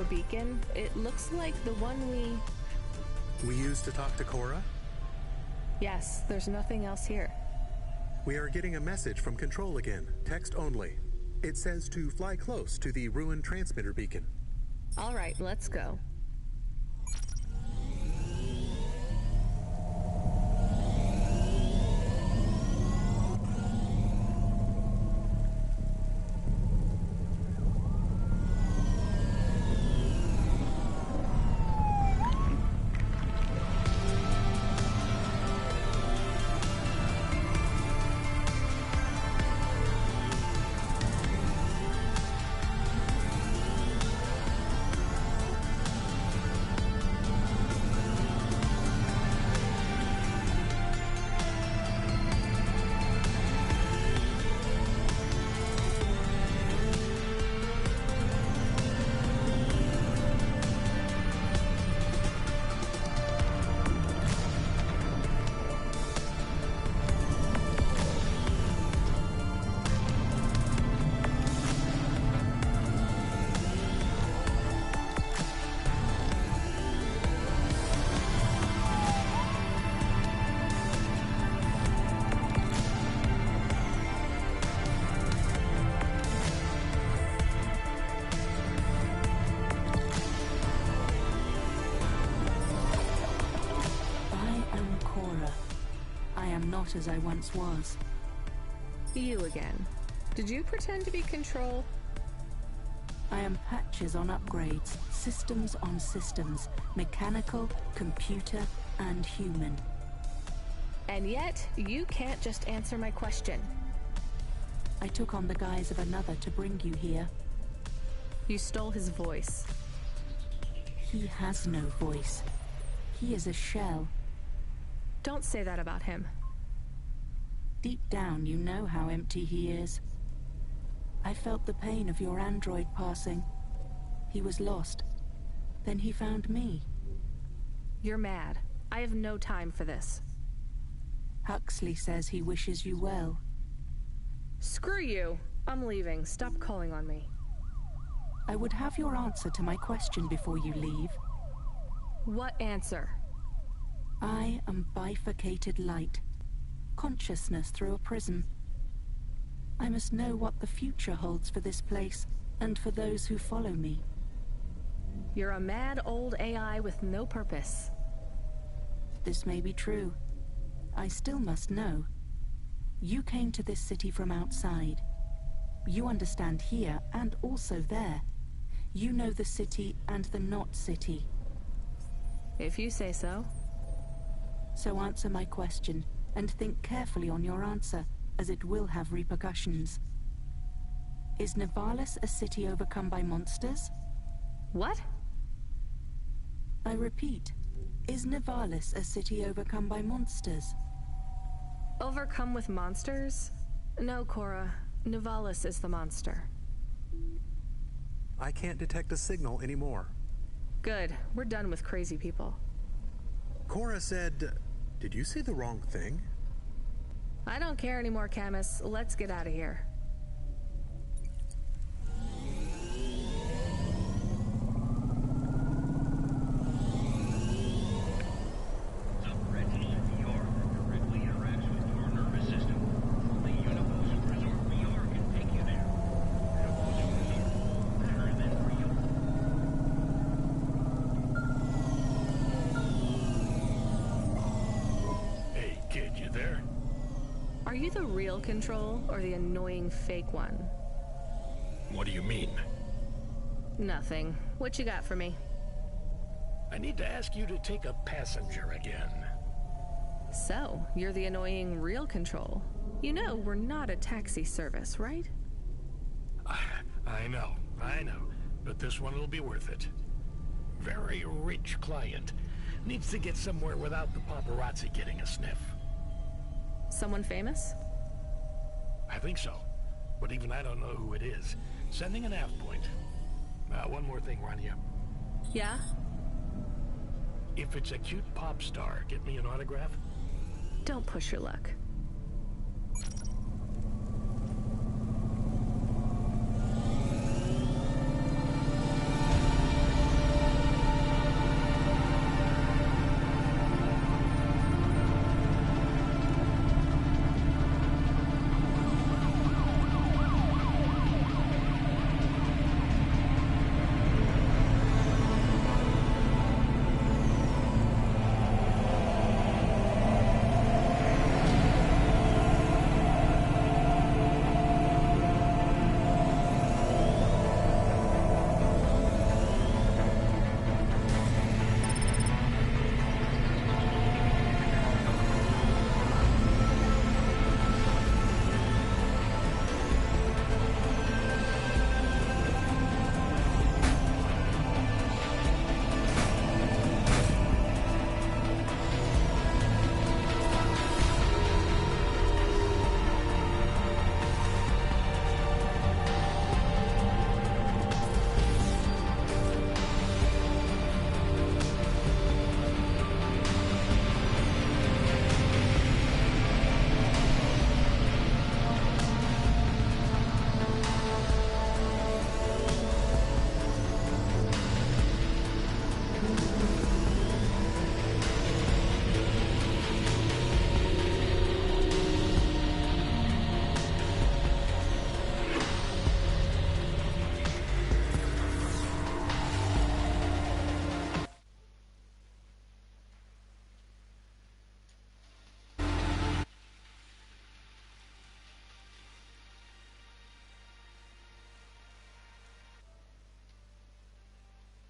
[SPEAKER 1] Beacon. It looks like the one
[SPEAKER 3] we used to talk to Cora?
[SPEAKER 1] Yes, there's nothing else here.
[SPEAKER 3] We are getting a message from Control again, text only. It says to fly close to the ruined transmitter beacon.
[SPEAKER 1] All right, let's go.
[SPEAKER 15] not as I once was.
[SPEAKER 1] You again. Did you pretend to be Control?
[SPEAKER 15] I am patches on upgrades, systems on systems, mechanical, computer, and human.
[SPEAKER 1] And yet, you can't just answer my question.
[SPEAKER 15] I took on the guise of another to bring you here.
[SPEAKER 1] You stole his voice.
[SPEAKER 15] He has no voice. He is a shell.
[SPEAKER 1] Don't say that about him.
[SPEAKER 15] Deep down, you know how empty he is. I felt the pain of your android passing. He was lost. Then he found me.
[SPEAKER 1] You're mad. I have no time for this.
[SPEAKER 15] Huxley says he wishes you well.
[SPEAKER 1] Screw you. I'm leaving. Stop calling on me.
[SPEAKER 15] I would have your answer to my question before you leave.
[SPEAKER 1] What answer?
[SPEAKER 15] I am bifurcated light. Consciousness through a prism. I must know what the future holds for this place, and for those who follow me.
[SPEAKER 1] You're a mad old AI with no purpose.
[SPEAKER 15] This may be true. I still must know. You came to this city from outside. You understand here and also there. You know the city and the not city.
[SPEAKER 1] If you say so.
[SPEAKER 15] So answer my question, and think carefully on your answer, as it will have repercussions. Is Nivalis a city overcome by monsters?
[SPEAKER 1] What?
[SPEAKER 15] I repeat, is Nivalis a city overcome by monsters?
[SPEAKER 1] Overcome with monsters? No, Cora. Nivalis is the monster.
[SPEAKER 3] I can't detect a signal anymore.
[SPEAKER 1] Good. We're done with crazy people.
[SPEAKER 3] Cora said... Did you say the wrong thing?
[SPEAKER 1] I don't care anymore, Camus. Let's get out of here. Are you the real Control, or the annoying fake one?
[SPEAKER 4] What do you mean?
[SPEAKER 1] Nothing. What you got for me?
[SPEAKER 4] I need to ask you to take a passenger again.
[SPEAKER 1] So, you're the annoying real Control. You know we're not a taxi service, right?
[SPEAKER 4] I know. But this one will be worth it. Very rich client. Needs to get somewhere without the paparazzi getting a sniff.
[SPEAKER 1] Someone famous?
[SPEAKER 4] I think so. But even I don't know who it is. Sending an nav point. One more thing, Rania.
[SPEAKER 1] Yeah?
[SPEAKER 4] If it's a cute pop star, get me an autograph?
[SPEAKER 1] Don't push your luck.